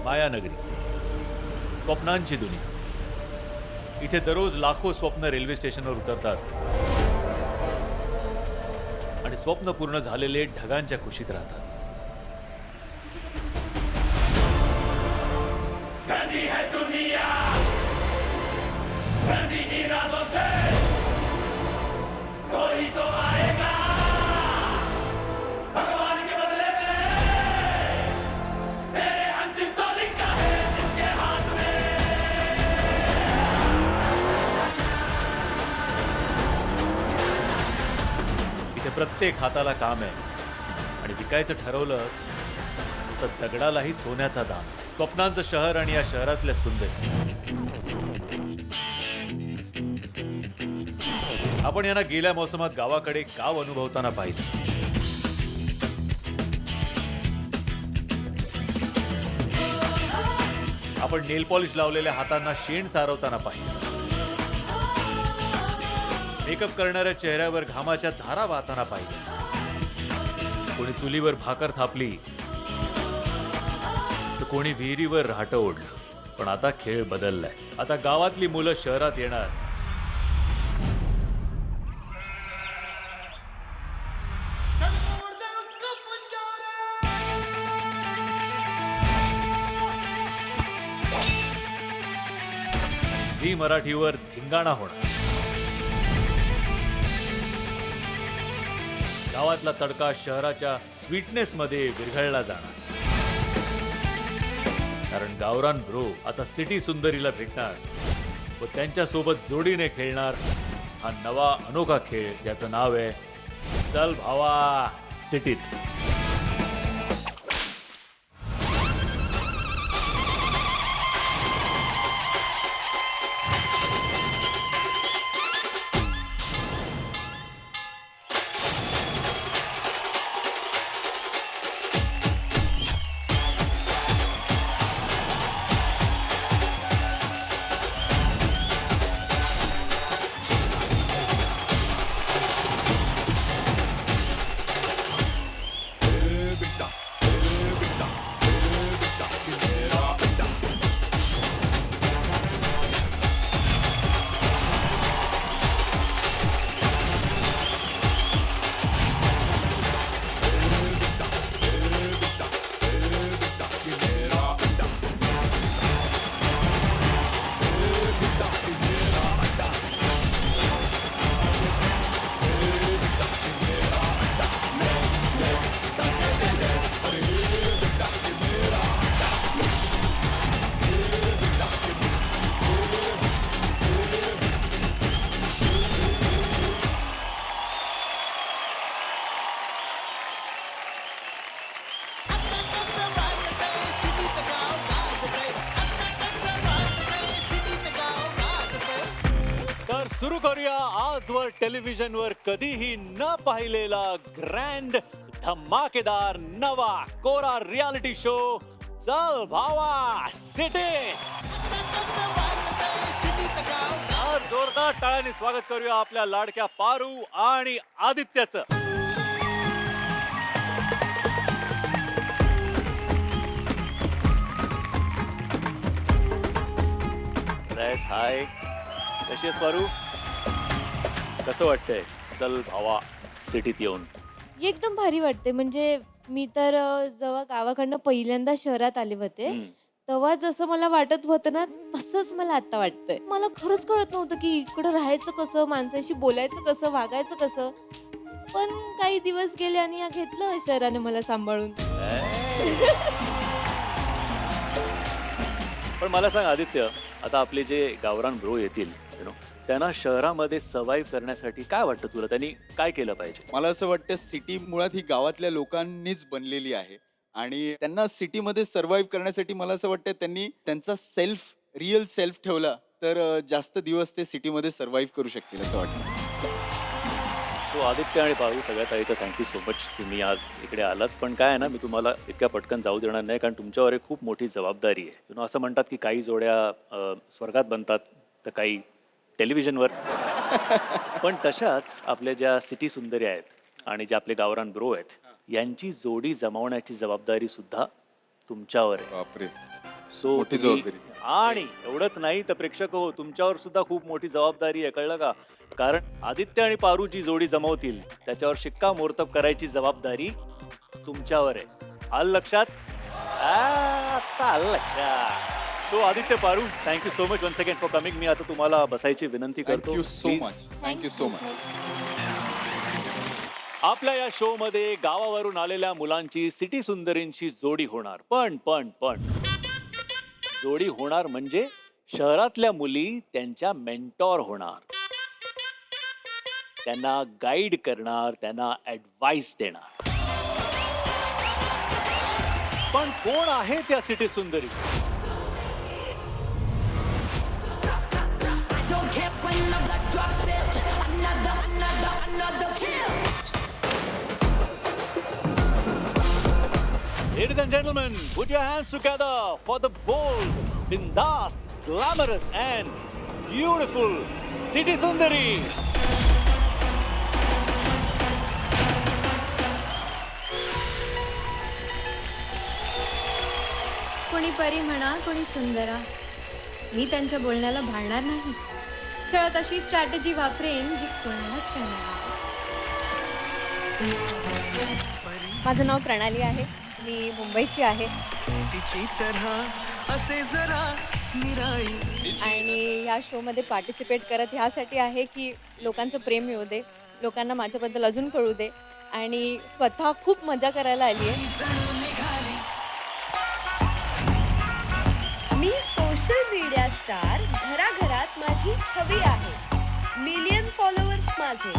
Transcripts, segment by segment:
मायानगरी, स्वप्नांची दुनिया. इथे दररोज लाखो स्वप्न रेल्वे स्टेशनवर उतरतात आणि स्वप्न पूर्ण झालेले ढगांच्या कुशीत राहतात. गंदी है दुनिया, गंदी इरादों से कोई तो आएगा भगवान के बदले में. तेरे अंतिम तो लिखा है इसके हाथ में. इथे प्रत्येक हाताला काम आहे आणि विकायचं ठरवलं तर दगडालाही सोन्याचा दाम. स्वप्नांचं शहर आणि या शहरातल्या सुंदर. आपण यांना गेल्या मोसमात गावाकडे गाव अनुभवताना पाहिलं. आपण नेल पॉलिश लावलेल्या हातांना शेण सारवताना पाहिलं. मेकअप करणाऱ्या चेहऱ्यावर घामाच्या धारा वाहताना पाहिलं. कोणी चुलीवर भाकर थापली तर कोणी विहिरीवर राहतं ओढलं. पण आता खेळ बदललाय. आता गावातली मुलं शहरात येणार. झी मराठीवर धिंगाणा होणार. गावातला तडका शहराच्या स्वीटनेस मध्ये विरघळला जाणार. कारण गावरान ब्रो आता सिटी सुंदरीला भेटणार व त्यांच्या सोबत जोडीने खेळणार हा नवा अनोखा खेळ ज्याचं नाव आहे चल भावा सिटीत. तर सुरू करूया आजवर टेलिव्हिजनवर कधीही न पाहिलेला ग्रँड धमाकेदार नवा कोरा रियालिटी शो चल भावा सिटी. जोरदार टाळ्यांनी स्वागत करूया आपल्या लाडक्या पारू आणि आदित्याचं. हाय, कशी आहेस पारू? कसं वाटतंय चल भावा सिटीत येऊन? एकदम भारी वाटते. म्हणजे मी तर जेव्हा गावाकडनं पहिल्यांदा शहरात आले होते तेव्हा जसं मला वाटत होतं ना तसंच मला आता वाटतंय. मला खरंच कळत नव्हतं की इकडं राहायचं कसं, माणसाशी बोलायचं कसं, वागायचं कसं. पण काही दिवस गेले आणि या घेतलं शहराने मला सांभाळून. पण मला सांग आदित्य, आता आपले जे गावरान ब्रो येतील त्यांना शहरामध्ये सर्व्हाइव्ह करण्यासाठी काय वाटतं तुला? त्यांनी काय केलं पाहिजे? मला असं वाटतं सिटी मुळात ही गावातल्या लोकांनीच बनलेली आहे आणि त्यांना सिटीमध्ये सर्व्हाइव्ह करण्यासाठी मला असं वाटतं त्यांनी त्यांचा रिअल सेल्फ ठेवला तर जास्त दिवस ते सिटीमध्ये सर्व्हाइव्ह करू शकतील असं वाटतं. सो आदित्य आणि पारू सगळ्यात आधी तर थँक्यू सो मच, तुम्ही आज इकडे आलात. पण काय आहे ना, मी तुम्हाला इतक्या पटकन जाऊ देणार नाही कारण तुमच्यावर एक खूप मोठी जबाबदारी आहे. असं म्हणतात की काही जोड्या स्वर्गात बनतात तर काही टेलिव्हिजनवर. पण तशाच आपल्या ज्या सिटी सुंदरी आहेत आणि जे आपले गावरान ब्रो आहेत यांची जोडी जमावण्याची जबाबदारी सुद्धा तुमच्यावर आहे. बापरे. सो मोठी जबाबदारी. आणि एवढंच नाही तर प्रेक्षक हो, तुमच्यावर सुद्धा खूप मोठी जबाबदारी आहे, कळलं का? कारण आदित्य आणि पारू जी जोडी जमवतील त्याच्यावर शिक्कामोर्तब करायची जबाबदारी तुमच्यावर आहे. आलं लक्षात? आता आलं लक्षात. तो Aditya, Paru, thank you so much once again for coming. मी आता तुम्हाला बसायची विनंती करतो. Thank you so Please. Much. Thank you so much. आपल्या या शो मध्ये गावावरून आलेल्या मुलांची सिटी सुंदरींची जोडी होणार. पण जोडी होणार म्हणजे शहरातल्या मुली त्यांच्या मेंटॉर होणार, त्यांना गाईड करणार, त्यांना ऍडवाइस देणार. पण कोण आहे त्या city Sundari? Don't care when the blood drops spill. Just another kill. Ladies and gentlemen, put your hands together for the bold, bindast, glamorous and beautiful City Sundari. कोणी परी म्हणा, कोणी सुंदरा, मी त्यांच्या बोलण्याला भाळणार नाही. खेळत अशी स्ट्रॅटेजी वापरेन जी कोणालाच कळणार नाही. माझं नाव प्रणाली आहे, मी मुंबईची आहे तिची तरह असे जरा निराळी. आणि या शोमध्ये पार्टिसिपेट करत ह्यासाठी आहे की लोकांचं प्रेम मिळू दे, लोकांना माझ्याबद्दल अजून कळू दे आणि स्वतः खूप मजा करायला आली आहे. मी सोशल मीडिया स्टार, घराघरात माझी छबी आहे. मिलियन फॉलोअर्स माझे,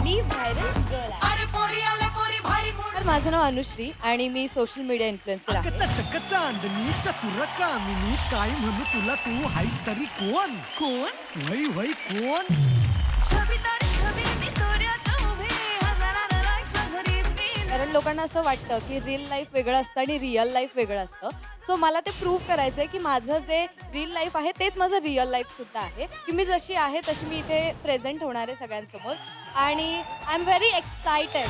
मी व्हायरल गर्ल आहे. अरे पोरी आले पोरी भारी मूड. तर माझं नाव अनुश्री आणि मी सोशल मीडिया इन्फ्लुएन्सर आहे. चटक चांदणी चतुर कामिनी, काय म्हणू तुला, तू हायस तरी कोण? वय वय कोण? छबी तारी छबी मी तोऱ्यात उभी, हजारानं likes माझं repeat. कारण लोकांना असं वाटतं की रिअल लाईफ वेगळं असतं आणि रिअल लाईफ वेगळं असतं. सो मला ते प्रूव्ह करायचं आहे की माझं जे रिअल लाईफ आहे तेच माझं रिअल लाईफ सुद्धा आहे, की मी जशी आहे तशी मी इथे प्रेझेंट होणार आहे सगळ्यांसमोर. आणि आय एम व्हेरी एक्सायटेड.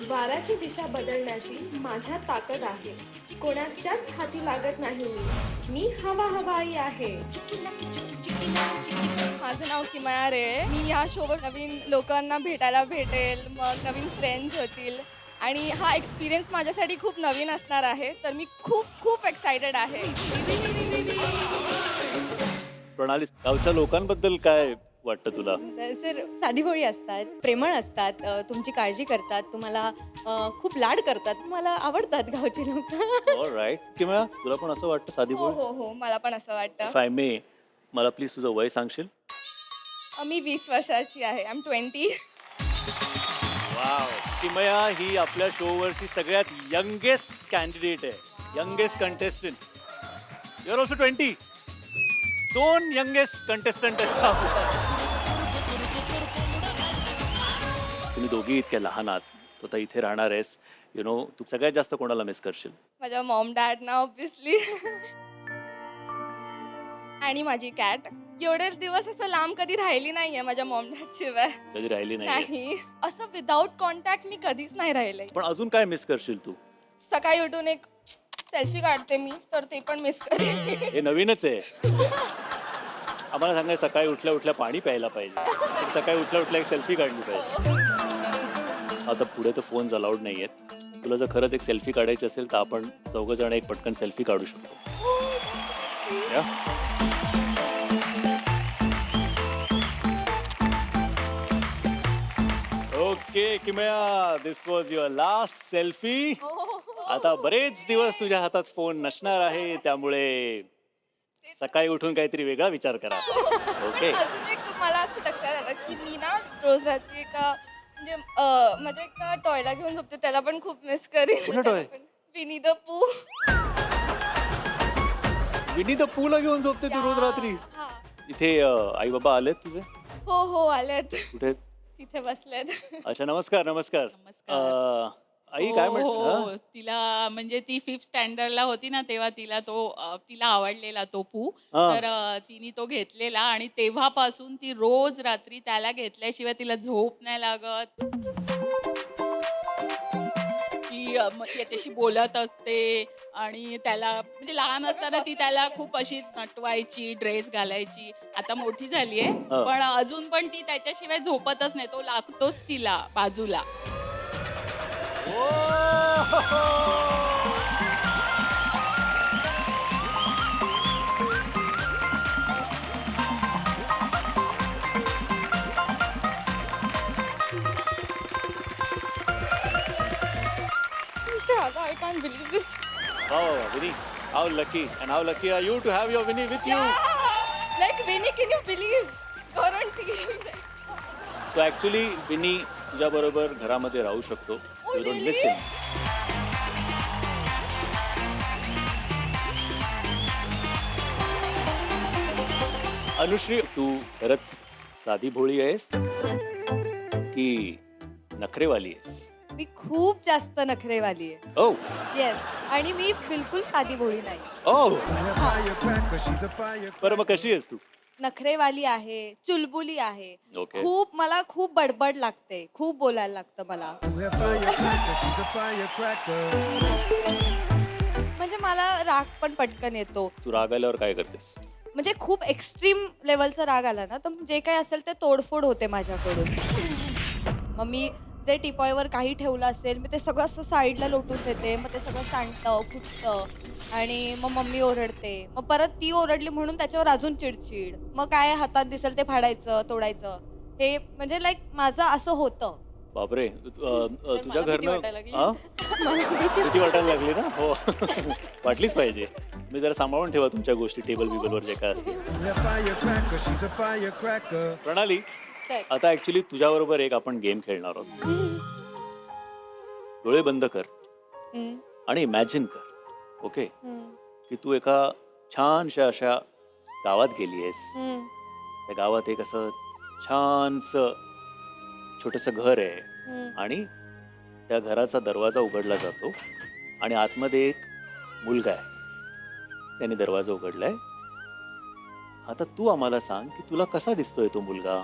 वाराची दिशा बदलण्याची माझ्यात ताकद आहे. कोणाच्याच हाती लागत नाही मी हवा हवाई आहे. माझं नाव किमया रे. मी या शोवर नवीन लोकांना भेटायला भेटेल, मग नवीन फ्रेंड्स होतील आणि हा एक्सपिरियन्स माझ्यासाठी खूप नवीन असणार आहे. तर मी खूप खूप एक्सायटेड आहे. प्रणाली, गावच्या लोकांबद्दल काय वाटतं तुला? सर साधीभोळी असतात, प्रेमळ असतात, तुमची काळजी करतात, तुम्हाला खूप लाड करतात, मला आवडतात गावचे लोक. ऑलराईट. किंवा तुला पण असं वाटतं साधी हो बोल? हो हो, मला पण असं वाटतं. इफ आय मे, मला प्लीज तुझं वय सांगशील? मी 20 वर्षाची आहे. I am 20. वाव. किमया ही आपल्या शोवरची सगळ्यात यंगेस्ट कॅन्डिडेट आहे, youngest contestant. You are also 20. 2 youngest contestant आहेत. तुम्ही दोघी इतक्या लहान आहात, तू आता इथे राहणार आहेस, यु नो, तू सगळ्यात जास्त कोणाला मिस करशील? माझ्या मॉम डॅड ना ऑब्विसली. आणि माझी कॅट. एवढे दिवस असं लांब कधी राहिली नाहीये माझ्या मॉम डॅड शिवाय. कधी राहिली नाही. नाही, असं विदाऊट कॉन्टॅक्ट मी कधीच नाही राहिले. पण अजून काय मिस करशील तू? सकाळी उठून एक सेल्फी काढते मी, तर ते पण मिस करेन. हे नवीनच आहे. आम्हाला सांगाय सकाळी उठल्या उठल्या पाणी प्यायला पाहिजे, सकाळी उठल्या उठल्या एक सेल्फी काढली पाहिजे. आता पुढे तर फोन्स अलाउड नाही आहेत. तुला जर खरंच एक सेल्फी काढायची असेल तर आपण 4 जण एक पटकन सेल्फी काढू शकतो. या? ओके किमया, दिस वॉज युअर लास्ट सेल्फी. आता बरेच दिवस तुझ्या हातात फोन नसणार आहे, त्यामुळे सकाळी उठून काहीतरी वेगळा विचार करा. ओके. अजून एक मला असं लक्षात आलं की मी ना रोज रात्री एका म्हणजे माझ्या एका टॉयला घेऊन झोपते, त्याला पण खूप मिस करेन. कुठला toy? विनी द पू. विनी द पूला घेऊन झोपते तू रोज रात्री? हा. इथे आई बाबा आलेत तुझे? हो हो, आलेत, कुठे? तिथे बसलेत. अच्छा, नमस्कार. नमस्कार. आई काय हो, म्हणत तिला म्हणजे ती 5th स्टँडर्डला होती ना तेव्हा तिला आवडलेला तो पू. हा. तर तिने तो घेतलेला आणि तेव्हापासून ती रोज रात्री त्याला घेतल्याशिवाय तिला झोप नाही लागत. ती मग त्याच्याशी बोलत असते आणि त्याला म्हणजे लहान असताना ती त्याला खूप अशी नटवायची, ड्रेस घालायची. आता मोठी झाली आहे, हा. पण अजून पण ती त्याच्याशिवाय झोपतच नाही. तो लागतोच तिला बाजूला. I can't believe this. Oh, Vinny, how lucky and how lucky are you to have your Vinny with you? Like Vinny, can you believe? Guarantee. So actually, Vinny तुझ्या बरोबर घरामध्ये राहू शकतो. You don't miss him. Anushree, तू खरंच साधी भोळी आहेस की नखरेवाली आहेस? मी खूप जास्त नखरेवाली आहे. ओ येस. आणि मी बिलकुल साधी भोळी नाही. ओ Firecracker, she's a firecracker. बरं, मग कशी आहेस तू? नखरेवाली आहे, चुलबुली आहे. Okay. मला खूप बडबड लागते, खूप बोलायला लागतं मला. Firecracker, she's a firecracker. म्हणजे मला राग पण पटकन येतो. तू राग आल्यावर काय करतेस? म्हणजे खूप एक्स्ट्रीम लेवलचा राग आला ना तर जे काही असेल ते तोडफोड होते माझ्याकडून. मग मी जे टिपॉयवर काही ठेवलं असेल मी ते सगळं असं साईडला लोटून देते. मग ते सगळं सांडतं, फुटतं आणि मग मम्मी ओरडते. मग परत ती ओरडली म्हणून त्याच्यावर अजून चिडचिड. मग काय हातात दिसेल ते फाडायचं, तोडायचं. हे म्हणजे लाईक माझं असं होतं. बापरे, तुझ्या मला भीती घरनं वाटायला लागली. हा? भीती वाटायला लागली ना? हो. वाटलीच पाहिजे. मी जरा सांभाळून ठेवा तुमच्या गोष्टी टेबल बिबलवर जे काय असतील. Firecracker, she's a firecracker. प्रणाली, Sir. आता ऍक्च्युली तुझ्या बरोबर एक आपण गेम खेळणार आहोत. डोळे बंद कर आणि इमॅजिन कर, ओके, की तू एका छानशा अशा गावात गेली आहेस. त्या गावात एक असं छानस छोटस घर आहे आणि त्या घराचा दरवाजा उघडला जातो आणि आतमध्ये एक मुलगा आहे. त्याने दरवाजा उघडलाय. आता तू आम्हाला सांग की तुला कसा दिसतोय तो मुलगा?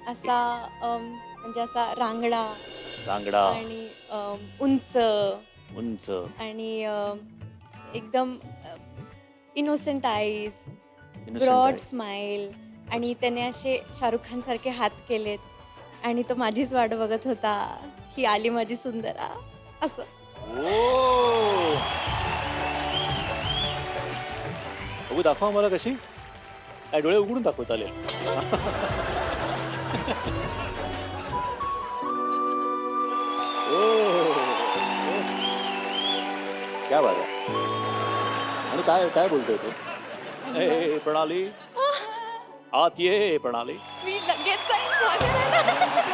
असा म्हणजे असा रांगडा रांगडा, आणि उंच उंच, आणि एकदम इनोसेंट आईज, innocent ब्रॉड आहे. स्माइल, आणि त्याने असे शाहरुख खान सारखे हात केलेत आणि तो माझीच वाट बघत होता की आली माझी सुंदरा असं. ओ! बघू, दाखवा मला कशी. काय डोळे उघडून दाखव, चालेल. ओ, क्या बात आहे. आणि काय काय बोलतोय तो? ए, प्रणाली, आत ये प्रणाली. मी लगेच जाईन चहा करायला.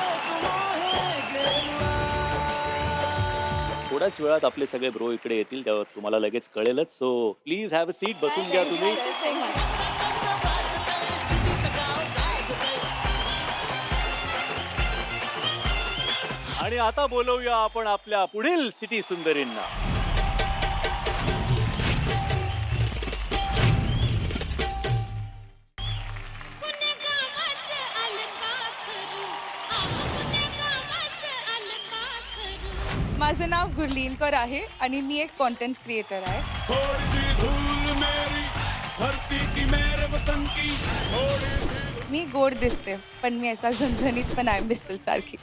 थोड्याच वेळात आपले सगळे ब्रो इकडे येतील, तेव्हा तुम्हाला लगेच कळेलच. So please have a seat, बसून घ्या तुम्ही. आणि आता बोलवूया आपण आपल्या पुढील सिटी सुंदरींना. माझं नाव गुरलीन कौर आहे आणि मी एक कॉन्टेंट क्रिएटर आहे. मी गोड दिसते पण मी असा झणझणीत पण आहे बिस्टल सारखी.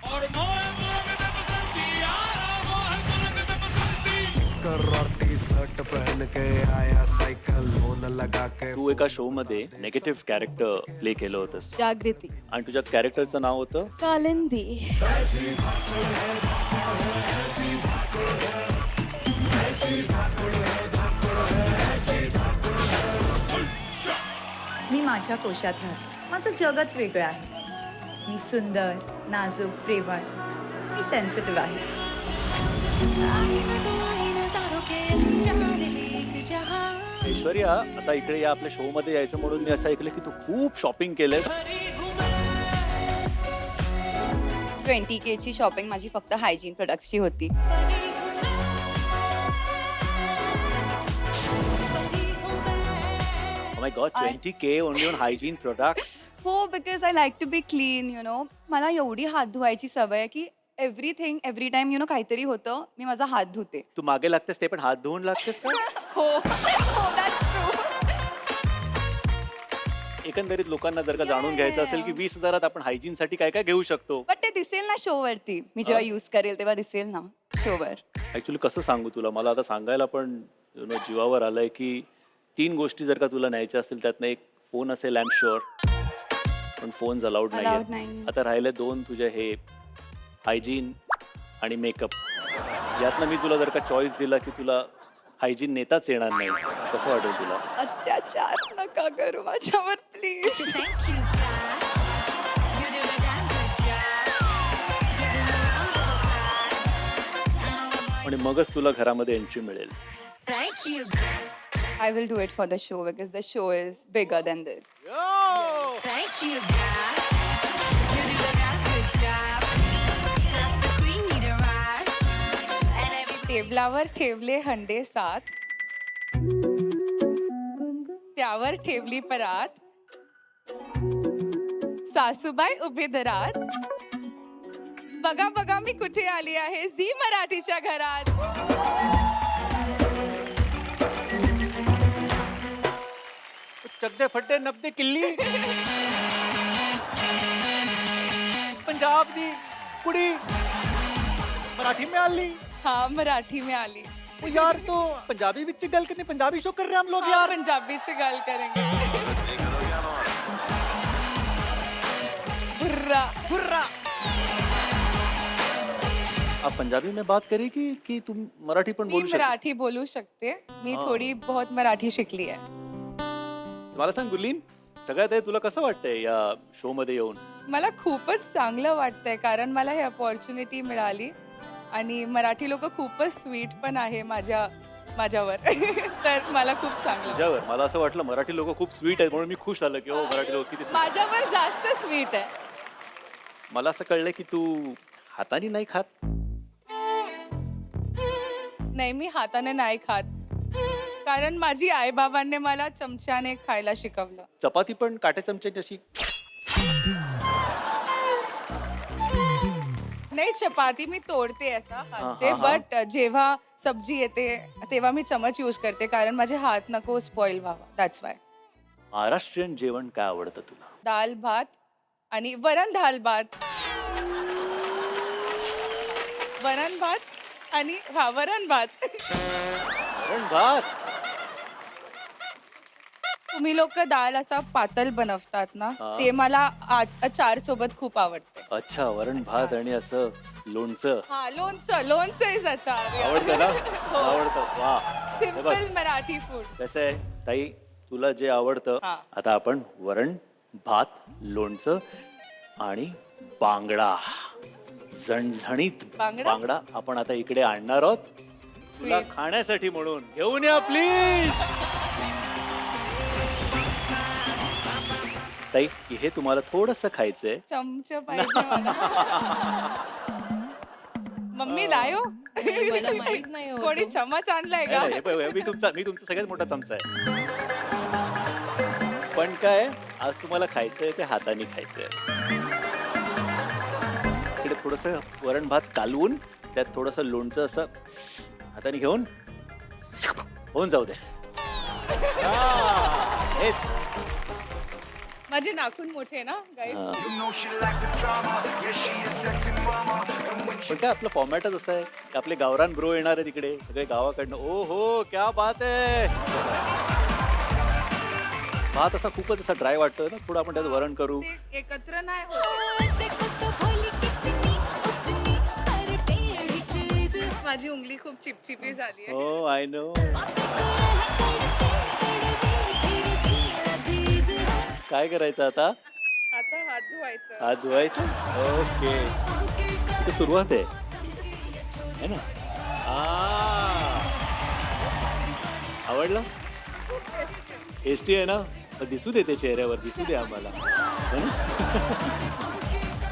और टी-शर्ट पहन के आया सायकल होन लगा के. तू एका शो मध्ये नेगेटिव्ह कॅरेक्टर प्ले केलं होतंस जागृती, आणि तुझ्या कॅरेक्टरचं नाव होतं कालिंदी. मी माझ्या कोशात राहते. माझं जगच वेगळं आहे. मी सुंदर, नाजूक, प्रेमळ. मी सेन्सिटिव्ह आहे. ऐश्वर्या, आता इकडे या आपल्या शो मध्ये यायचं म्हणून मी असं ऐकलं की तू खूप शॉपिंग केलंय. 20K ची शॉपिंग माझी फक्त हायजीन प्रोडक्ट्सची होती. Oh my God, 20K only on hygiene products. हो, because I like to be clean, you know. मला एवढी हात धुवायची सवय आहे की everything every time you know काहीतरी होतं, मी माझा हात धुते. तू मागे लागतेस ते पण हात धुवून लागतेस का? हो हो, that's true. एकंदरीत लोकांना जर का जाणून घ्यायचं असेल की 20,000 आपण hygiene साठी काय काय घेऊ शकतो. बट ते दिसेल ना शोवरती, मी जेव्हा यूज करेल तेव्हा दिसेल ना शोवर. ऍक्च्युली कसं सांगू तुला, मला आता सांगायला पण जीवावर आलंय की 3 गोष्टी जर का तुला न्यायच्या असतील त्यातनं एक फोन असेल, आय एम शुअर, पण फोन अलाउड Allowed नाही. नाही. आता राहिले 2 तुझे हे हायजीन आणि मेकअप. यातनं मी तुला जर का चॉईस दिला की तुला हायजीन नेताच येणार नाही, कसं वाटेल तुला? अत्याचार नका करू माझ्यावर प्लीज. आणि मगच तुला घरामध्ये एंट्री मिळेल. I will do it for the show because the show is bigger than this. टेबलावर ठेवले हंडे 7, त्यावर ठेवली परात, सासूबाई उभे दरात, बघा बघा मी कुठे आली आहे झी मराठीच्या घरात. चकदे फट्टे नब्दे किल्ली पंजाब दी कुड़ी मराठी में आली. हाँ मराठी में आली. ओ यार तो पंजाबी विच गल करनी, पंजाबी शो कर रहे हैं हम लोग हाँ, यार. पंजाबी च गल करेंगे. Hurrah hurrah. आप पंजाबी में बात करेगी कि तुम मराठी पण मी बोलू शकते? मराठी बोलू शकते. मी थोडी बहुत मराठी शिकली आहे. मला सांग गुलीन, सगळ्यात आधी तुला कसं वाटतंय या शो मध्ये येऊन? मला खूपच चांगलं वाटतंय कारण मला ही अपॉर्च्युनिटी मिळाली आणि मराठी लोक खूपच स्वीट पण आहे माझ्यावर. तर मला खूप चांगलं तुझ्यावर मला असं वाटलं मराठी लोक खूप स्वीट आहेत म्हणून मी खुश झालं की हो मराठी लोक किती sweet. माझ्यावर जास्त स्वीट आहे. मला असं कळलंय की तू हाताने नाही खात. नाही मी हाताने नाही खात कारण माझी आई बाबांनी मला चमच्याने खायला शिकवलं. चपाती पण काटे चमच्याची अशी नाही चपाती मी तोडते असा हातचे, हा, हा. बट जेव्हा सब्जी येते तेव्हा मी चमच यूज करते कारण माझे हात नको स्पॉइल व्हावा. That's why. महाराष्ट्रीयन जेवण काय आवडतं तुला? दाल भात आणि वरण दाल भात. वरण भात आणि वरण भात. वरण भात. तुम्ही लोक डाळ असा पातळ बनवतात ना, हा. ते मला अचार सोबत खूप आवडते. अच्छा, वरण भात आणि असं लोणचं हा लोणचं इज अचार. आवडतं ना? आवडतं. वा. हे बघ, सिंपल मराठी फूड. कसं आहे ताई, तुला जे आवडतं हा. आता आपण वरण भात, लोणचं आणि बांगडा, झणझणीत बांगडा? बांगडा आपण आता इकडे आणणार आहोत तुला Sweet. खाण्यासाठी, म्हणून घेऊन या प्लीज. ताई, हे तुम्हाला थोडंसं खायचंय. चमच पाहिजे मला. मम्मी लायो. मला माहित नाही होतं. कोणी चमच आणलाय का? नाही, नाही, मी तुमचा सगळ्यात मोठा चमचा आहे. पण काय, आज तुम्हाला खायचंय ते हाताने खायचंय. इकडे थोडंसं वरण भात कालवून त्यात थोडंसं लोणचं असं हाताने घेऊन होऊन जाऊ दे. हेच. माझे नाखून मोठे ना गाईस. पण काय आपलं फॉर्मॅटच असं आहे, आपले गावरान ब्रो येणार आहे तिकडे सगळे गावाकडनं. ओ हो, क्या बात आहे. भात असा खूपच असा ड्राय वाटतोय ना, थोडं आपण त्यात वरण करू. ते एकत्र नाही होत. माझी उंगली खूप चिपचिपी झाली आहे. हो, आय नो. काय करायचं आता? आता हात धुवायचं. हात धुवायचं. ओके, इथे सुरुवात आहे है ना? आवडलं? टेस्टी आहे ना? दिसू दे ते चेहऱ्यावर, दिसू दे आम्हाला है ना?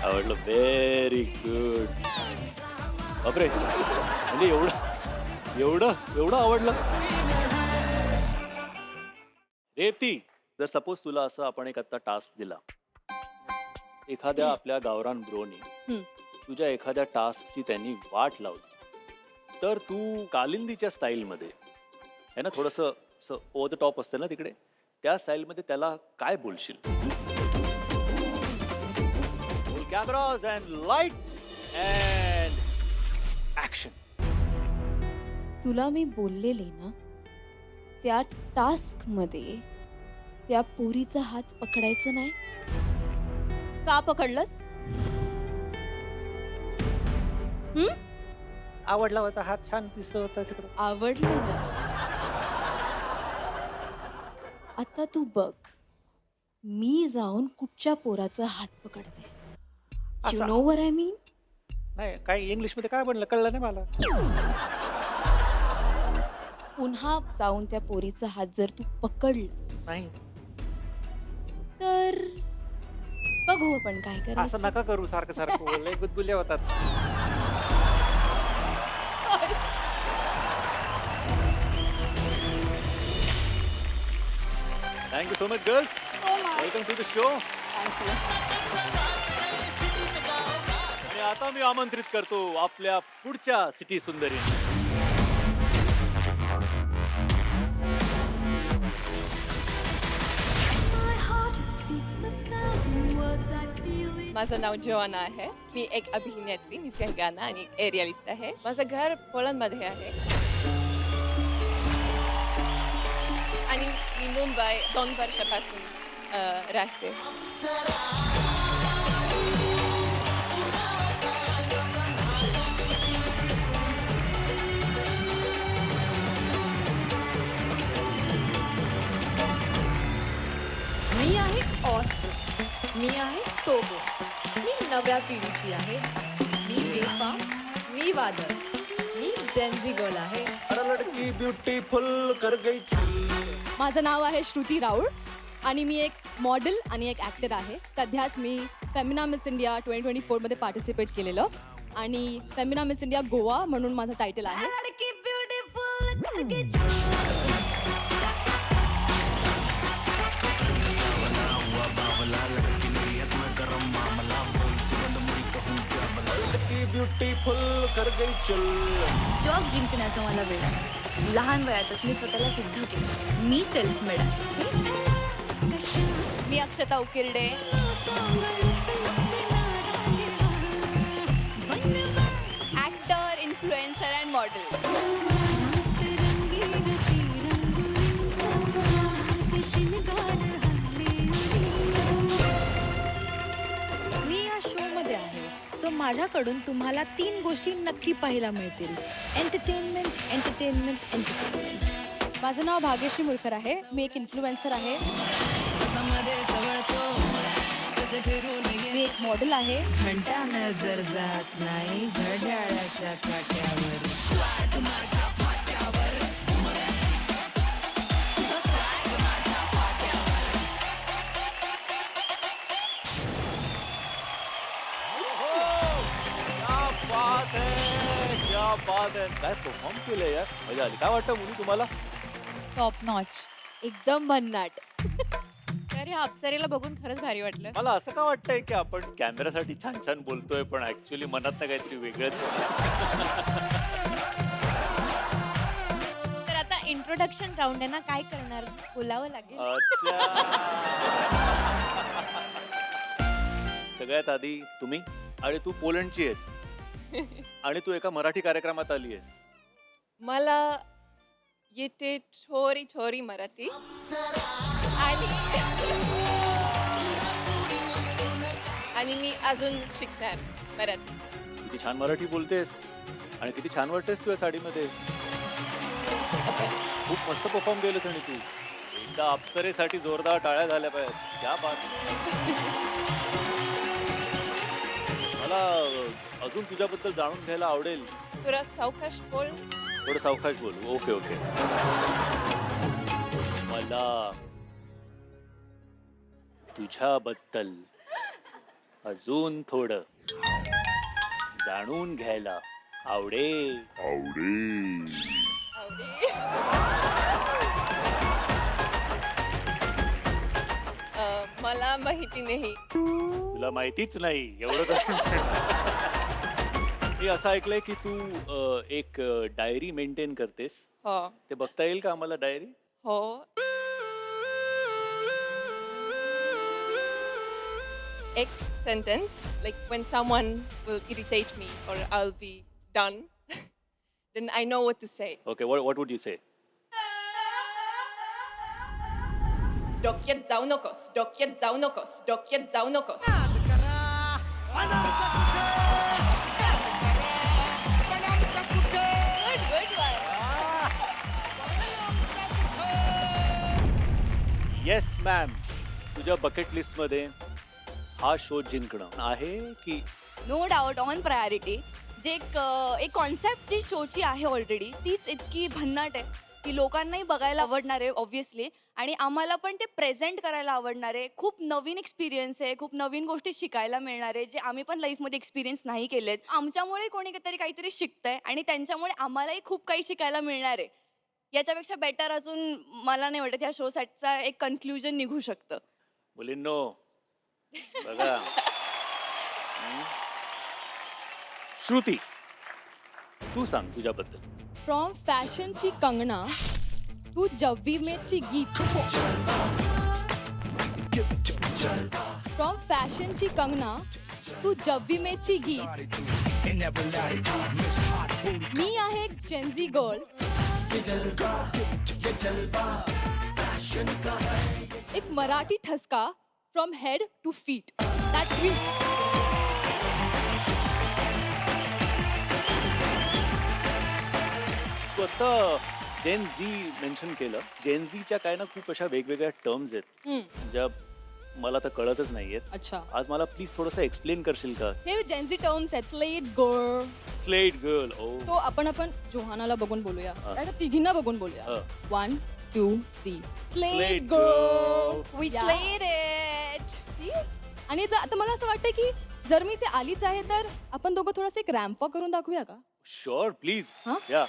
आवडलं. Very good. बापरे, म्हणजे एवढं आवडलं. रेवती, जर सपोज तुला असं आपण एक आता टास्क दिला, एखाद्या आपल्या गावरान ब्रोनी तुझ्या एखाद्या टास्कची त्यांनी वाट लावली, तर तू कालिंदीच्या स्टाईलमध्ये आहे ना, थोडंसं ओव्हर द टॉप असतं ना तिकडे, त्या स्टाईलमध्ये त्याला काय बोलशील? Cameras and lights and action. तुला मी बोललेले ना, त्या टास्क मध्ये त्या पोरीचा हात पकडायचा नाही. का पकडलंस? आवडला होता, हात छान दिसत होता तिकडे. आवडलेलं. आता तू बघ, मी जाऊन कुठच्या पोराचा हात पकडते. You know what I mean? नाही, काही इंग्लिश मध्ये काय बनलं कळलं नाही मला. पुन्हा जाऊन त्या पोरीचा हात जर तू पकडलंस नाही, तर बघू आपण काय असं करायचं. नका करू. सारखं लय गुदगुल्या होतात. Thank you so much girls. Welcome to the show. आणि आता मी आमंत्रित करतो आपल्या पुढच्या सिटी सुंदरी. माझं नाव जोआना आहे. मी एक अभिनेत्री, मी गाणं आणि एरियलिस्ट आहे. माझं घर पोलंडमध्ये आहे आणि मी मुंबई 2 वर्षापासून राहते. मी आहे ऑस्कर, मी आहे सोबो, मी नव्या पिढीची आहे. मी वेफा, मी वादळ, मी जेनझी गर्ल आहे. माझं नाव आहे श्रुती राऊळ आणि मी एक मॉडेल आणि एक ॲक्टर आहे. सध्याच मी फेमिना मिस इंडिया 2024 मध्ये पार्टिसिपेट केलेलं आणि फेमिना मिस इंडिया गोवा म्हणून माझं टायटल आहे. जग जिंकण्याचा मला वेळ आहे. लहान वयातच मी स्वतःला सिद्ध केलं. मी सेल्फ मेड आहे. मी Akshata Ukirde. Actor, influencer and model. मी या शो मध्ये आहे, सो माझ्याकडून तुम्हाला 3 गोष्टी नक्की पाहायला मिळतील. Entertainment, entertainment, entertainment. माझं नाव भाग्यश्री मुळकर आहे. मी एक इन्फ्लुएन्सर आहे. मी एक मॉडेल आहे. घंटा नजर जात नाही घड्याळाच्या काट्यावर. क्या बात आहे. काय परफॉर्म केलंय यार, मजा आली. काय वाटतं मुली तुम्हाला? Top notch. एकदम भन्नाट. तर ह्या अप्सरेला बघून खरंच भारी वाटलं. मला असं का वाटतंय की आपण कॅमेऱ्यासाठी छान छान बोलतोय पण ऍक्च्युअली मनात काहीतरी वेगळंच. तर आता इंट्रोडक्शन राऊंड आहे ना, काय करणार? बोलावं लागेल. अच्छा. सगळ्यात आधी तुम्ही, आणि तू पोलंडची आहेस आणि तू एका मराठी कार्यक्रमात आली आहेस. मला येते छोरी छोरी मराठी आणि मी अजून शिकणार मराठी. किती छान मराठी बोलतेस आणि किती छान वाटतेस तू या साडीमध्ये. खूप मस्त परफॉर्म केलंस आणि तू एकदा अप्सरेसाठी जोरदार टाळ्या झाल्या पाहिजेत. क्या बात. मला अजून तुझ्याबद्दल जाणून घ्यायला आवडेल. तुला सावकाश बोल. थोडं सावकाश बोलू. Okay okay. मला तुझ्याबद्दल अजून थोडं जाणून घ्यायला आवडेल. मला माहिती नाही. तुला माहितीच नाही एवढं तर. मी असं ऐकलंय की तू एक डायरी मेंटेन करतेस. हो ते बघता येईल का आम्हाला डायरी? हो. एक sentence, like when someone will irritate me or I'll be done, then I know what to say. Okay, what would you say? डोक्यात जाऊ नकोस, डोक्यात जाऊ नकोस, डोक्यात जाऊ नकोस. Good, good one. Yes ma'am. तुझ्या बकेट लिस्ट मध्ये हा शो जिंकणं आहे की? No doubt on priority. जे एक कॉन्सेप्ट जी शोची आहे ऑलरेडी तीच इतकी भन्नाट आहे की लोकांनाही बघायला आवडणार आहे ऑब्व्हियसली, आणि आम्हाला पण ते प्रेझेंट करायला आवडणार आहे. खूप नवीन एक्सपिरियन्स आहे, खूप नवीन गोष्टी शिकायला मिळणार आहे जे आम्ही पण लाईफमध्ये एक्सपिरियन्स नाही केलेत. आमच्यामुळे कोणी तरी काहीतरी शिकतंय आणि त्यांच्यामुळे आम्हालाही खूप काही शिकायला मिळणार आहे. याच्यापेक्षा बेटर अजून मला नाही वाटत या शोसाठीचा एक कन्क्लुजन निघू शकतं. मुलींनो बघा. श्रुती, तू सांग तुझ्याबद्दल. फ्रॉम फॅशनची कंगना तू जव्वी मेची गीत. फ्रॉम फॅशनची कंगना तू जव्वी मेची गीत. मी आहे एक जेन्झी गर्ल. एक मराठी ठसका from head to feet. That's me. तू आता जेन झी मेन्शन केलं. जेन झीच्या काय ना खूप अशा वेगवेगळ्या टर्म्स आहेत ज्या मला तर कळतच नाहीयेत. अच्छा, आज मला प्लीज थोडंसं एक्सप्लेन करशील का? हे जेन्झी टर्म्स आहेत. Slay girl. Slay girl. Oh so आपण जोहानाला बघून बोलूया, नाही तर तिघींना बघून बोलूया. 1 2 3. Slate girl. We slayed it. आणि आता मला असं वाटतं की जर मी ते आलीच आहे तर आपण दोघं थोडंसं एक रॅम्प वॉक करून दाखवूया का? Sure please. हा? या.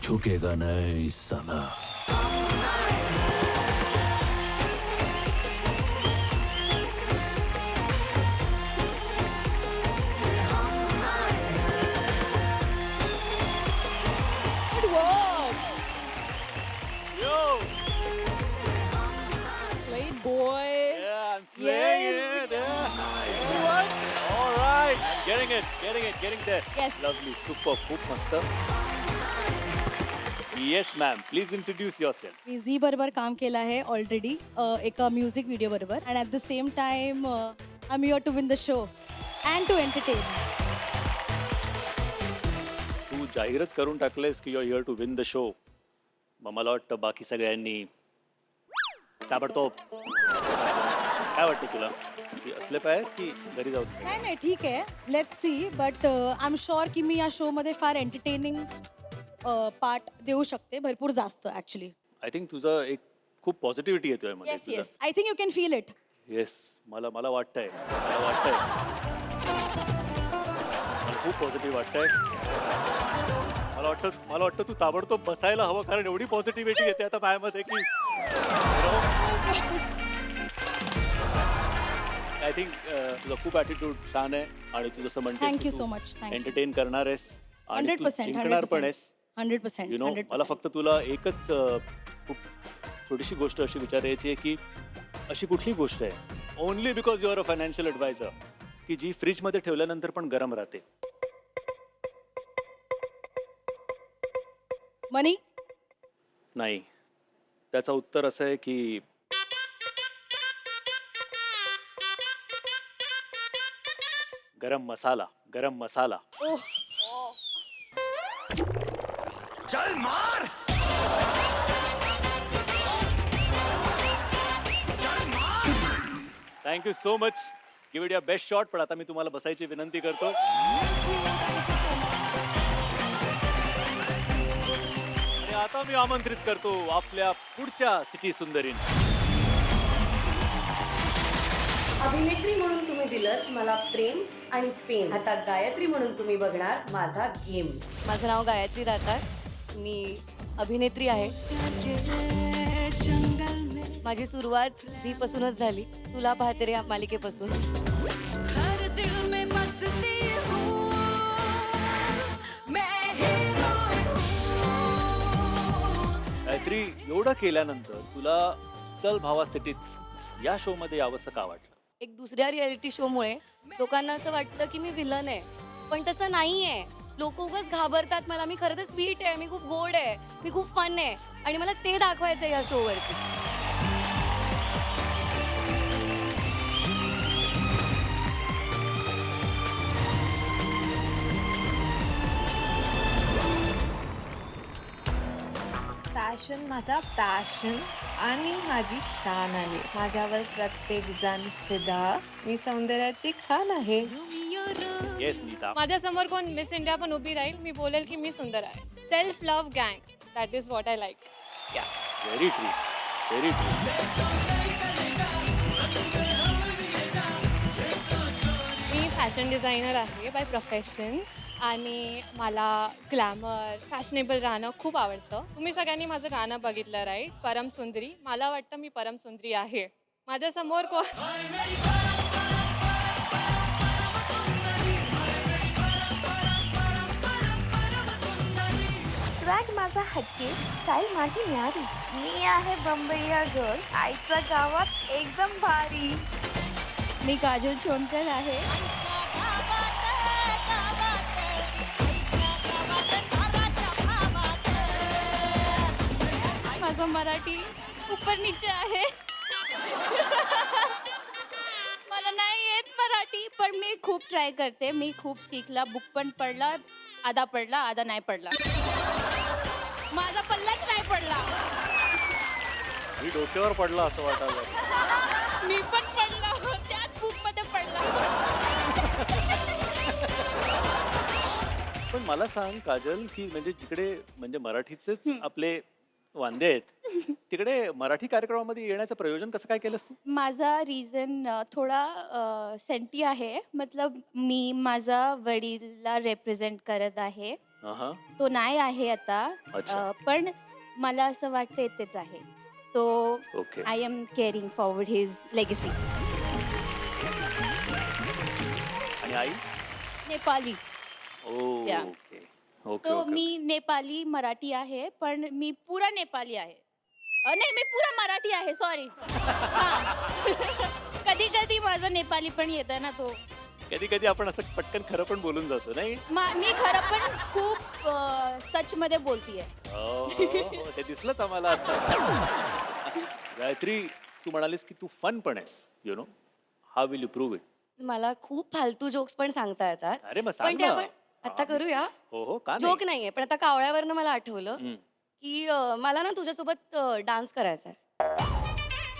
झुकेगा नहीं साला. Good work. Yo. Slate boy. Yeah, I'm slaying it. Yeah. Good work. All right. I'm getting there. Yes. Lovely. Super. खूप मस्त. Yes ma'am, please introduce yourself. मी झी बरोबर काम केलं आहे ऑलरेडी एका म्युझिक व्हिडिओ बरोबर, and at the same time I am your to win the show and to entertain. तू जाहीरच करून टाकलेस की you are here to win the show. मग मला वाटतं बाकी सगळ्यांनी ताबडतोब. काय वाटतं तुला की असले पाहिजे की घरी जाऊ? नाही नाही ठीक आहे, let's see, but I am sure की मी या शोमध्ये फार एंटरटेनिंग पार्ट देऊ शकते, भरपूर जास्त ॲक्च्युली. आय थिंक तुझं एक खूप पॉझिटिव्हिटी येतोय मध्ये. Yes yes, I think you can feel it. Yes, मला वाटतंय. मला खूप पॉझिटिव्ह वाटतंय. मला वाटतं तू ताबडतोब बसायला हवं, कारण एवढी पॉझिटिव्हिटी येते आता माझ्यामध्ये की आय थिंक तुझा खूप ॲटिट्यूड छान आहे आणि तू जसं थँक्यू सो मच. एंटरटेन करणार आहेस आणि तू 100%, जिंकणार पण आहेस. 100%. यु नो, मला फक्त तुला एकच खूप छोटीशी गोष्ट अशी विचारायची आहे की अशी कुठली गोष्ट आहे only because you are a financial adviser की जी फ्रीजमध्ये ठेवल्यानंतर पण गरम राहते? मनी. नाही, त्याचं उत्तर असं आहे की गरम मसाला. चल मार. Thank you so much. Give it your best shot. पण आता मी तुम्हाला बसायची विनंती करतो. आणि आता मी आमंत्रित करतो आपल्या पुढच्या सिटी सुंदरीन. अभिनेत्री म्हणून तुम्ही दिलं मला प्रेम आणि फेम. आता गायत्री म्हणून तुम्ही बघणार माझा गेम. माझं नाव गायत्री राहतात. मी अभिनेत्री आहे. माझी सुरुवात झी पासूनच झाली. तुला पाहते रे या मालिकेपासून. गायत्री, एवढं केल्यानंतर तुला चल भावा सिटीत या शो मध्ये यावंसं का वाटलं? एक दुसऱ्या रियालिटी शोमुळे लोकांना असं वाटतं की मी विलन आहे, पण तसं नाही आहे. लोक उगाच घाबरतात मला. मी खरं तर स्वीट आहे, मी खूप गोड आहे, मी खूप फन आहे आणि मला ते दाखवायचं आहे या शोवरती. फॅशन माझा पॅशन आणि माझी शान आहे. माझ्यावर प्रत्येक जण फिदा. मी सौंदर्याची खान आहे. येस नीता. माझ्या समोर कोण मिस इंडिया पण उभी राहील, मी बोलेल की मी सुंदर आहे. सेल्फ लव्ह गँग, that is what I like. Very true, very true. Me fashion designer आहे बाय प्रोफेशन आणि मला ग्लॅमर फॅशनेबल राहणं खूप आवडतं. तुम्ही सगळ्यांनी माझं गाणं बघितलं राईट, परम सुंदरी. मला वाटतं मी परम सुंदरी आहे. माझ्यासमोर स्वॅग माझा हटके, स्टाईल माझी न्यारी. मी आहे बंबईया गर्ल, आईच्या गावात एकदम भारी. मी काजल छोणकर आहे. माझं मराठी ऊपर नीचे आहे. मला नाही येत मराठी, पण मी खूप ट्राय करते. मी खूप शिकला, बुक पण पडला, आधा नाही पडला. माझा पल्लाच नाही पडला. मी डोक्यावर पडला असं वाटायला. मी पण पडला, त्याच बुक मध्ये पडला. पण मला सांग काजल, की म्हणजे जिकडे म्हणजे मराठीचेच आपले वांदे आहेत, तिकडे मराठी कार्यक्रमामध्ये येण्याचं प्रयोजन कसं काय केलंस तू? माझा रिझन थोडा सेंटी आहे. मतलब मी माझा वडीलला रेप्रेझेंट करत आहे. हा. तो नाही आहे आता. अच्छा. पण मला असं वाटतं तेच आहे. तो okay. I am carrying forward his legacy. आणि आई? नेपाली. Yeah. ओके ओके तो ओके. मी नेपाली मराठी आहे, पण मी पुरा नेपाली आहे. नाही, मी पुरा मराठी आहे, सॉरी. कधी कधी माझं नेपाली पण येतं ना. तो कधी कधी आपण असं पटकन खरं पण बोलून जातो नाही? मी खरं पण खूप सच मध्ये बोलतीये. हो, ते दिसलंच आम्हाला आता. गायत्री, तू म्हणालीस की तू फन पण आहेस. You know, how will you prove it? मला खूप फालतू जोक्स पण सांगता येतात. अरे मग पण सांग ते ना. आपण आता करूया. हो हो, का जोक नाहीये, पण आता कावळ्यावरनं मला आठवलं हम्म. की मला ना तुझ्यासोबत डान्स करायचा आहे,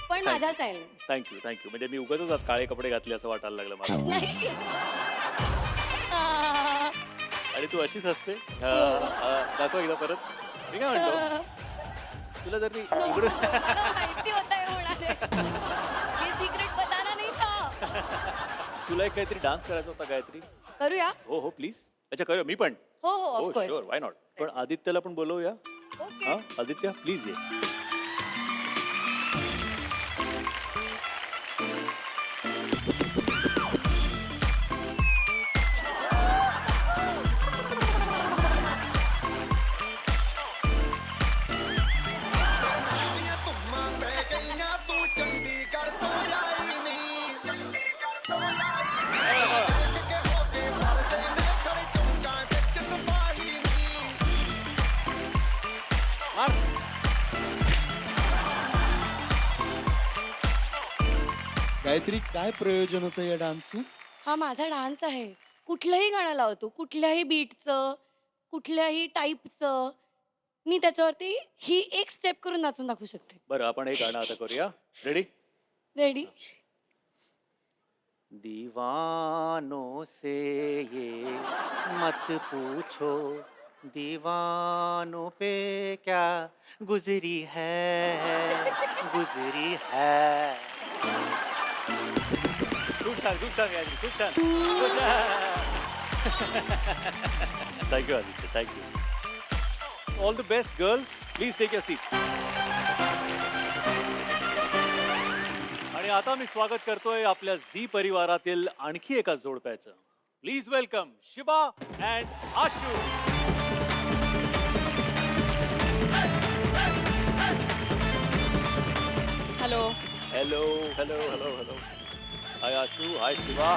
पण माझ्या स्टाईलने. Thank you thank you. म्हणजे मी उगाचच आज काळे कपडे घातले असं वाटायला लागलं मला. नाही. आणि तू अशीच असते. दाखव एकदा परत. मी काय म्हणतो, तुला जर मी इकडून मला माहिती होतं हे होणार आहे. हे सिक्रेट बताना नाही था. तुला एक काहीतरी डान्स करायचा होता गायत्री. करूया. हो हो प्लीज. अच्छा करूया, मी पण. हो हो हो ऑफकोर्स. Sure, why not. पण आदित्यला पण बोलवूया. ओके. हा आदित्य प्लीज ये. गायत्री, काय प्रयोजन होतं या डान्सचं? हा माझा डान्स आहे. कुठलंही गाणं लावतो, कुठल्याही बीटचं, कुठल्याही टाईपचं. मी त्याच्यावरती ही एक स्टेप करून नाचून दाखवू शकते. बरं आपण एक गाणं आता करूया. रेडी? रेडी? दीवानों से ये मत पूछो दीवानों पे क्या गुजरी है गुजरी है. खूप छान यादी, खूप छान. Thank you Aditya, thank you. All the best girls. Please take your seat. आणि आता मी स्वागत करतोय आपल्या झी परिवारातील आणखी एका जोडप्याचं. Please welcome Shiva and Ashu. Hello. Hello hello hello hello. Hi Ashu, hi Shiva.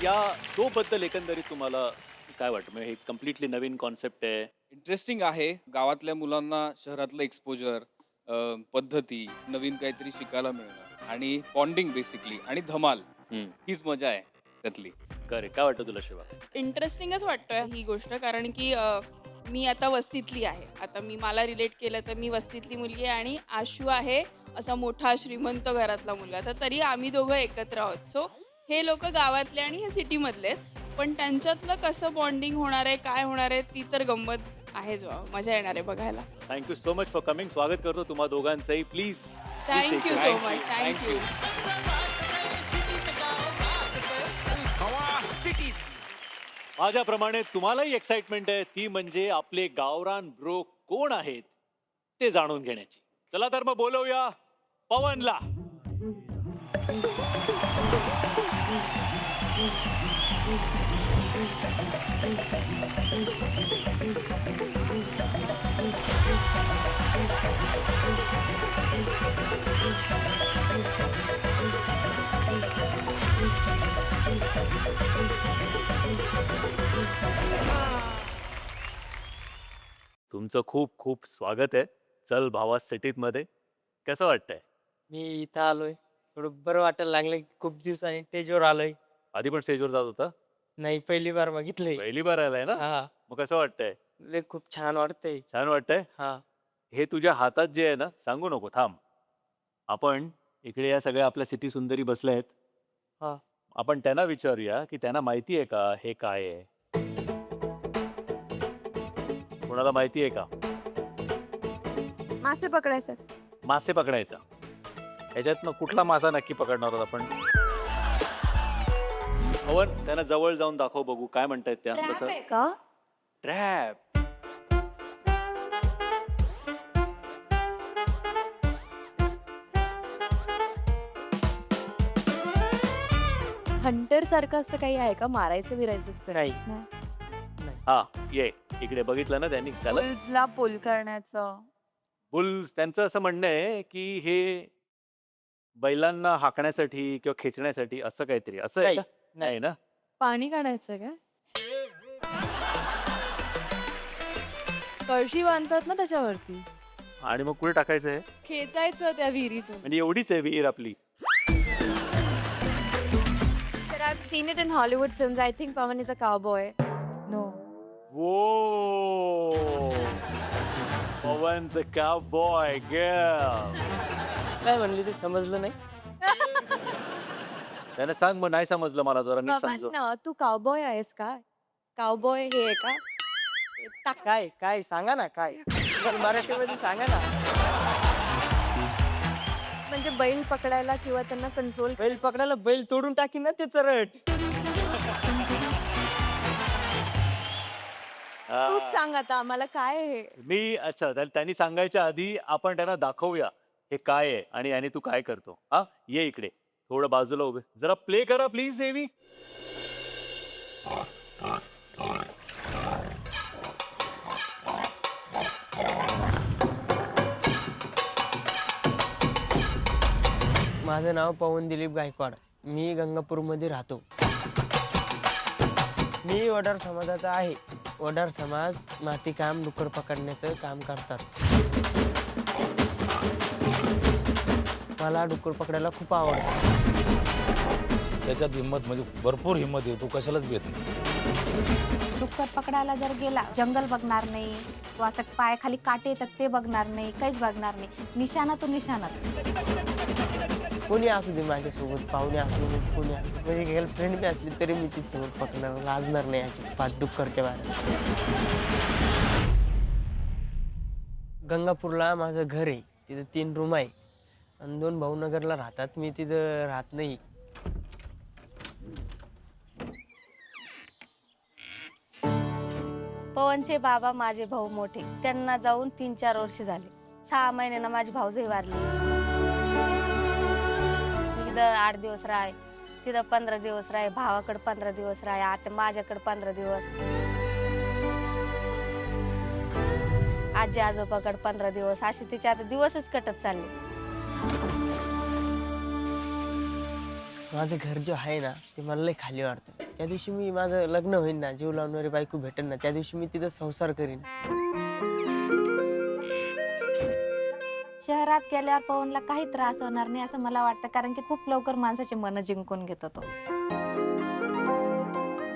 या शो बद्दल एकंदरीत तुम्हाला काय वाटतं? म्हणजे हे कम्प्लिटली नवीन कॉन्सेप्ट आहे. इंटरेस्टिंग आहे. गावातल्या मुलांना शहरातलं एक्सपोजर, पद्धती, नवीन काहीतरी शिकायला मिळणं आणि बॉन्डिंग बेसिकली आणि धमाल, हीच मजा आहे त्यातली. करेक्ट. काय वाटतं तुला शिवा? इंटरेस्टिंगच वाटतोय ही गोष्ट, कारण की मी आता वस्तीतली आहे. आता मला रिलेट केलं तर मी वस्तीतली मुलगी आहे आणि आशू आहे असा मोठा श्रीमंत घरातला मुलगा. तर तरी आम्ही दोघं एकत्र आहोत. सो हे लोक गावातले आणि हे सिटीमधले आहेत, पण त्यांच्यातलं कसं बॉन्डिंग होणार आहे, काय होणार आहे, ती तर गंमत आहे. जो मजा येणार आहे बघायला. Thank you so much for coming. स्वागत करतो तुम्हा दोघांचंही. Please. Thank you so much. Thank you. माझ्याप्रमाणे तुम्हालाही एक्साइटमेंट आहे. ती म्हणजे आपले गावरान ब्रो कोण आहेत ते जाणून घेण्याची. चला तर मग बोलवूया पवनला. तुमचं खूप खूप स्वागत आहे चल भावा सिटीमध्ये. कसं वाटतंय? मी इथं आलोय, थोडं बरं वाटायला लागलं. खूप दिवसांनी स्टेजवर आलोय. आधी पण स्टेजवर जात होता? नाही, पहिली बार बघितलंय. पहिली बार आलाय ना? हा. मग कसं वाटतंय? लय खूप छान वाटतंय. छान वाटतंय? हा. हे तुझ्या हातात जे आहे ना, सांगू नको, थांब. आपण इकडे या सगळ्या आपल्या सिटी सुंदरी बसल्या आहेत. हा. आपण त्यांना विचारूया की त्यांना माहिती आहे का हे काय आहे. कोणाला माहिती आहे का? मासे पकडायचं. मासे पकडायचा. ह्याच्यातनं कुठला मासा नक्की पकडणार आहोत आपण? पवन, त्यांना जवळ जाऊन दाखव बघू काय म्हणतायत त्या. ट्रॅप आहे का? ट्रॅप. हंटर सारखं असं काही आहे का? मारायचं बिरायचं असतं? नाही. हा ये इकडे. बघितलं ना त्यांनी त्याला? बुल्सला पुल करण्याचं. बुल्स. त्यांचं असं म्हणणं आहे की हे बैलांना हाकण्यासाठी किंवा खेचण्यासाठी असं काहीतरी असं आहे का? नाही ना? पाणी काढायचं का? कळशी बांधतात ना त्याच्यावरती. आणि मग कुठे टाकायचं आहे? खेचायचं त्या विहिरीतून. म्हणजे एवढीच आहे विहीर आपली. Sir, I've seen it in Hollywood films. I think Pawan is a cowboy. No. Whoa! Pawan's a cowboy girl. काय म्हणली ते समजलं नाही. त्याने सांग मग. नाही समजलं मला, जरा नीट समजव. पवन, तू काउबॉय आहेस का? काउबॉय हे आहे का? काय काय सांगा ना, काय मराठीमध्ये सांगा ना. म्हणजे बैल पकडायला किंवा त्यांना कंट्रोल. बैल पकडायला बैल तोडून टाकी ना ते चरट. तूच सांग आता आम्हाला काय आहे. मी अच्छा त्यांनी सांगायच्या आधी आपण त्यांना दाखवूया हे काय आहे आणि याने तू काय करतो. हा ये इकडे थोडं बाजूला उभे. जरा प्ले करा प्लीज हेवी. माझं नाव पवन दिलीप गायकवाड. मी गंगापूरमध्ये राहतो. मी वडार समाजाचा आहे. वडार समाज मातीकाम, डुक्कर पकडण्याचं काम करतात. मला डुक्कर पकडायला खूप आवडतं. त्याच्यात हिंमत म्हणजे भरपूर हिंमत आहे. तो कशालाच भेट नाही. डुक्कर पकडायला जर गेला जंगल बघणार नाही, तो असं पायाखाली काटे येतात ते बघणार नाही, काहीच बघणार नाही. निशाणा तो निशाणाच. कोणी असू दे माझ्यासोबत, पाहुणे असू दे, कोणी असू दे, माझी गर्लफ्रेंड बी असली तरी मी ती सोबत पकडणार, लाजणार नाही याची 5 डुक्करच्या बाहेर. गंगापूरला माझं घर आहे, तिथं 3 रूम आहे आणि 2 भाऊनगरला राहतात, मी तिथं राहत नाही. पवनचे बाबा माझे भाऊ मोठे, त्यांना जाऊन 3-4 वर्ष झाले. 6 महिन्यानं माझी भाऊजही वारली. तिथं 8 दिवस राह, तिथं 15 दिवस राह, भावाकडे 15 दिवस राह, आता माझ्याकडे 15 दिवस, आजी आजोबाकडे 15 दिवस, असे तिचे आता दिवसच कटत चालले. माझं घर जो आहे ना ते मला लय खाली वाटतं. त्या दिवशी मी माझं लग्न होईल ना, जीव लावणारी बायको भेटेल ना, त्या दिवशी मी तिथं संसार करीन. शहरात गेल्यावर पवनला काही त्रास होणार नाही असं मला वाटतं, कारण की खूप लवकर माणसाची मन जिंकून घेतो तो.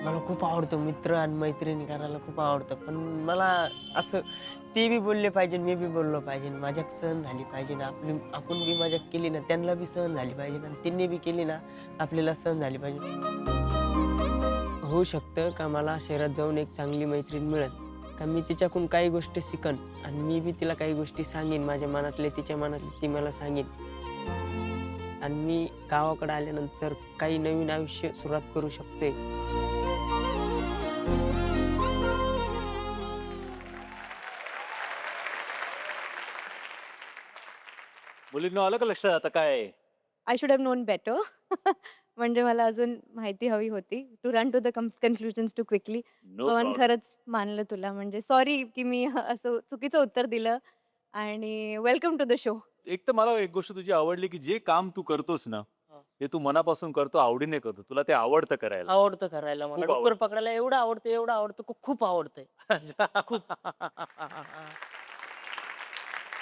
मला खूप आवडतं मित्र आणि मैत्रिणी करायला खूप आवडतं, पण मला असं ते बी बोलले पाहिजे, मी बी बोललो पाहिजे, मजाक सहन झाली पाहिजे ना, आपण बी मजाक केली ना त्यांना बी सहन झाली पाहिजे ना, त्यांनी बी केली ना आपल्याला सहन झाली पाहिजे. होऊ शकतं का मला शहरात जाऊन एक चांगली मैत्रीण मिळेल, का मी तिच्याकडून काही गोष्टी शिकन आणि मी बी तिला काही गोष्टी सांगेन, माझ्या मनातले तिच्या मनातले ती मला सांगेन, आणि मी गावाकडे आल्यानंतर काही नवीन आयुष्य सुरुवात करू शकते. मुलींना आलं का लक्षात आता काय? I should have known better. म्हणजे मला अजून माहिती हवी होती. To run to the conclusions too quickly. No Pawan problem. खरंच मानलं तुला, म्हणजे सॉरी की मी असं चुकीचं उत्तर दिलं, आणि वेलकम टू द शो. एक तर मला एक गोष्ट तुझी आवडली की जे काम तू करतोस ना ते तू मनापासून करतो, आवडीने करतो, तुला ते आवडतं करायला. आवडतं करायला मला, खूप डुक्कर आवडतं. पकडायला एवढं आवडतं, एवढं आवडतं, खूप आवडतंय. खूप.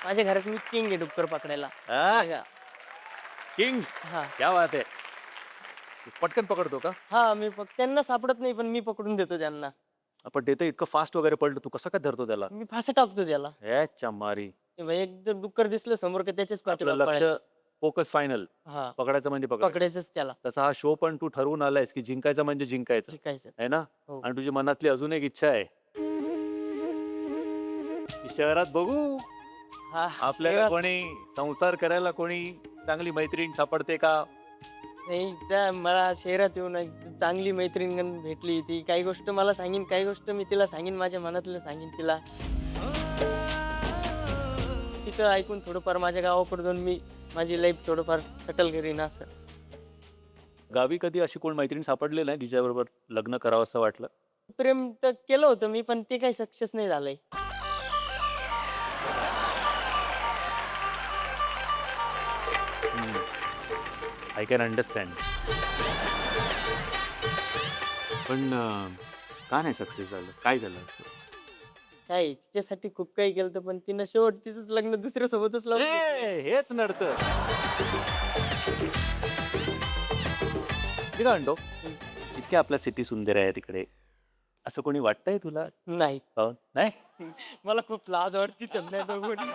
माझ्या घरात मी किंग आहे डुक्कर पकडायला. किंग, हा क्या बात आहे. तू पटकन पकडतो का? हा, मी त्यांना सापडत नाही पण मी पकडून देतो त्यांना. आपण ते तर इतकं फास्ट वगैरे पडलं, तू कसं काय धरतो त्याला? मी फासं टाकतो त्याला. हे चमारी. ए भाई, एकदम डुक्कर दिसलं समोर का त्याच्याच आपलं पाठीला लक्ष, पळायचं. Focus final. हा, पकडायचं म्हणजे पकडायचं. पकडायचंच त्याला, तसा हा शो पण तू ठरवून आलायस की जिंकायचं म्हणजे जिंकायचं, शिकायचं. आहे ना? हो. आणि तुझी मनातली अजून एक इच्छा आहे की शहरात बघू हा, आपल्याला शहरात- कोणी संसार करायला कोणी चांगली मैत्रीण सापडते का? नाही, मला शहरात येऊन एक चांगली मैत्रीण भेटली, ती काही गोष्ट मला सांगीन, काही गोष्ट मी तिला सांगीन, माझ्या मनातलं सांगीन तिला. तिचं ऐकून थोडंफार माझ्या गावाकडे जाऊन मी माझी लाईफ थोडंफार सेटल करीन असं. गावी कधी अशी कोण मैत्रीण सापडली नाही जिच्याबरोबर लग्न करावं असं वाटलं? प्रेम तर केलं होतं मी, पण ते काही सक्सेस नाही झालंय. I can understand. पण का नाही सक्सेस झालं? काय झालं असं? काय तिच्यासाठी खूप काही केलं पण तिनं शेवट तिचंच लग्न दुसऱ्या सोबतच लावलं. हेच नडतं. मी काय म्हणतो, इतक्या आपल्या सिटी सुंदर आहे तिकडे, असं कोणी वाटतंय तुला? नाही, पाहून? नाही? मला खूप लाज वाटते त्यांना बघून.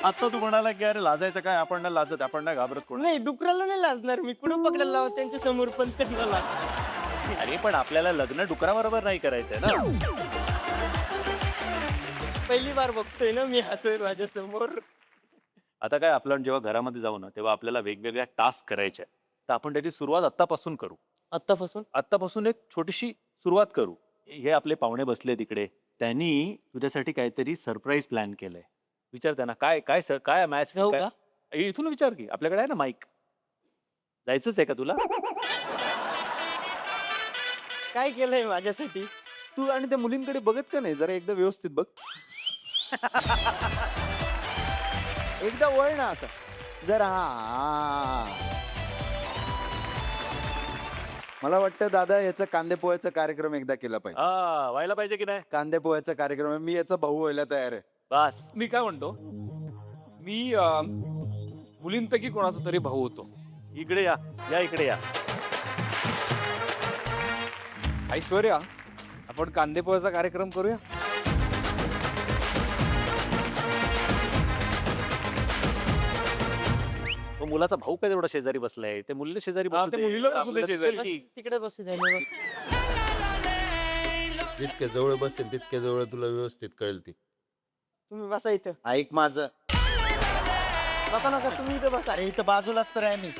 आता तू म्हणाला की अरे लाजायचं काय, आपण नाही लाजत, आपण नाही घाबरत कोण. नाही, डुकराला नाही लाजणार मी, कुठं पकडायला लावत त्यांच्या समोर, पण त्यांना लाज. अरे पण आपल्याला लग्न डुकराबरोबर नाही करायचंय ना. पहिली बार बघतोय ना मी असं माझ्या समोर. आता काय, आपलं जेव्हा घरामध्ये जाऊ ना तेव्हा आपल्याला वेगवेगळ्या टास्क करायच्या, तर आपण त्याची सुरुवात आत्तापासून करू. आत्तापासून एक छोटीशी सुरुवात करू. हे आपले पाहुणे बसले तिकडे, त्यांनी तुझ्यासाठी काहीतरी सरप्राईज प्लॅन केलंय. विचार त्यांना काय काय सर काय मॅच जाऊ का? इथून विचार की, आपल्याकडे आहे ना माईक. जायचंच आहे का तुला? काय केलंय माझ्यासाठी? तू आणि त्या मुलींकडे बघत का नाही, जरा एकदा व्यवस्थित बघ. एकदा वळ ना असं जरा. हा, मला वाटतं दादा याचा कांदे पोह्याचा कार्यक्रम एकदा केला पाहिजे. व्हायला पाहिजे की नाही? कांदे पोह्याचा कार्यक्रम आहे. मी याचा भाऊ व्हायला तयार आहे. बस. मी काय म्हणतो, मी मुलींपैकी कोणाचा तरी भाऊ होतो. इकडे या, या इकडे या. ऐश्वर्या, आपण कांदे पोह्याचा कार्यक्रम करूया. तो मुलाचा भाऊ काय तेवढा शेजारी बसलाय, ते मुलीला शेजारी हा, बसू ते दे. मुलीला बसू दे आपलं शेजारी. चल की. तिकडे बसू द्या ना. जितके जवळ बसेल तितके जवळ तुला व्यवस्थित कळेल ती. तुम्ही बसा इथं. ऐक माझं. नका नका, तुम्ही इथं बसा. अरे इथं बाजूलाच तर आहे मी.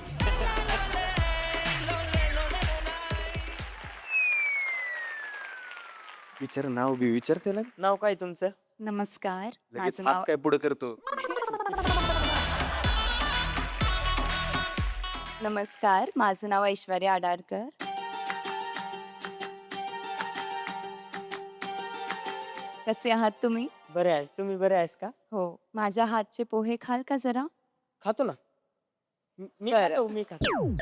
विचार नाव बी विचार त्याला. नाव काय तुमचं? नमस्कार, लगेच माझं हात नाव काय पुढे करतो. नमस्कार, माझं नाव ऐश्वर्या आडारकर. कसे आहात तुम्ही? बरे आहेस तुम्ही? बरे आहेस का? हो, माझ्या हातचे पोहे खाल का जरा? खातो ना. मी बरं. खातो, मी खातो.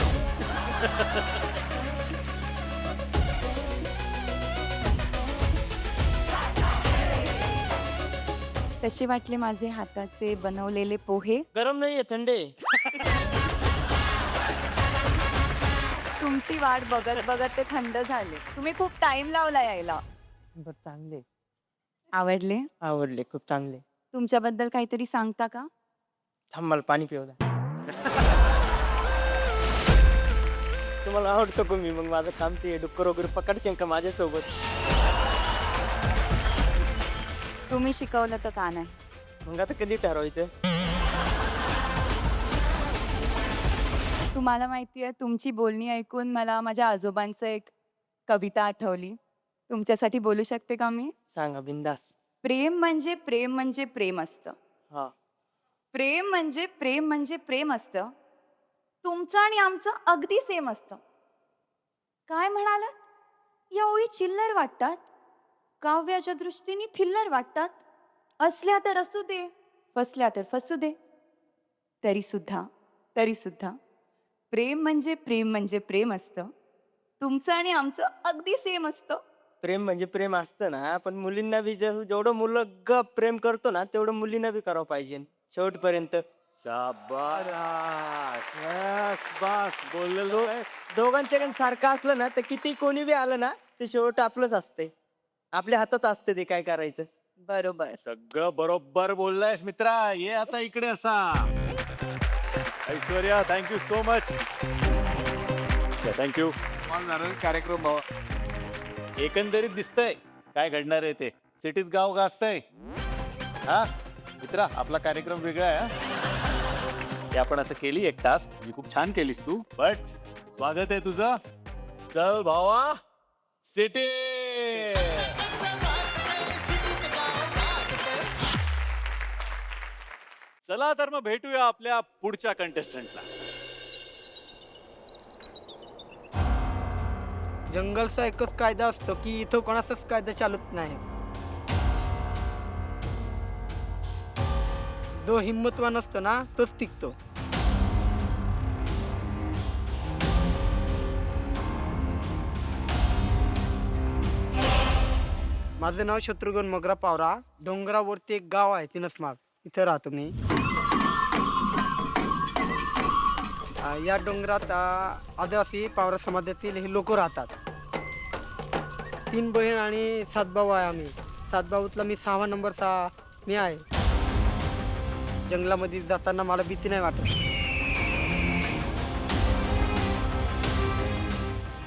कसे वाटले माझे हाताचे बनवलेले पोहे? गरम नाहीये, थंडे. तुमची वाट बघत बघत ते थंड झाले. तुम्ही खूप टाइम लावला यायला. बर, चांगले. आवडले? आवडले, खूप चांगले. तुमच्याबद्दल काहीतरी सांगता का? थांब, मला पाणी पिऊ द्या. तुम्हाला आवडतो का मी? मग माझं काम ते डुक्कर वगैरे पकडचे का माझ्यासोबत? तुम्ही शिकवलं तर का नाही? मग आता कधी ठरवायचं? तुम्हाला माहिती आहे, तुमची बोलणी ऐकून मला माझ्या आजोबांचं एक कविता आठवली. तुमच्यासाठी बोलू शकते का मी? सांगा, बिंदास. प्रेम म्हणजे प्रेम म्हणजे प्रेम असतं. हा. प्रेम म्हणजे प्रेम म्हणजे प्रेम असतं. तुमचं आणि आमचं अगदी सेम असतं. काय म्हणालात? या ओळी चिल्लर वाटतात, काव्याच्या दृष्टीने थिल्लर वाटतात. असल्या तर असू दे, फसल्या तर फसू दे. तरी सुद्धा प्रेम म्हणजे प्रेम असतं. तुमचं आणि आमचं अगदी सेम असतं. प्रेम म्हणजे प्रेम असतं ना, पण मुलींना बी जेवढं मुलं प्रेम करतो ना, तेवढं मुलींना बी करावं पाहिजे शेवटपर्यंत. शाबास. बस बोललेलो आहे. दोघांच्याकडे सारखं असलं ना, तर किती कोणी बी आलं ना, ते शेवट आपलंच असते. आपल्या हातात असते ते काय करायचं. बरोबर. सगळं बरोबर बोललायस मित्रा. ये आता इकडे असा. Aishwarya, thank you so much. Thank you. कार्यक्रम भावा. एकंदरीत दिसतंय काय घडणार आहे ते. सिटीत गाव गाजतंय. हा मित्रा, आपला कार्यक्रम वेगळा आहे. हा? हे आपण असं केली एक टास्क, जी खूप छान केलीस तू. बट स्वागत आहे तुझं. चल भावा, सिटी. चला तर मग भेटूया आपल्या पुढच्या कंटेस्टंटला. जंगलचा एकच कायदा असतो की इथं कोणाचाच कायदा चालत नाही. जो हिंमतवान असतो ना, तोच टिकतो. माझं नाव शत्रुघ्न मगरा पावरा. डोंगरावरती एक गाव आहे तिनसमाळ, इथं राहतो मी. या डोंगरात आदिवासी पावरा समाजातील हे लोक राहतात. 3 बहीण आणि 7 भाऊ आहे आम्ही. 7 भाऊतला मी 6वा नंबरचा मी आहे. जंगलामध्ये जाताना मला भीती नाही वाटत.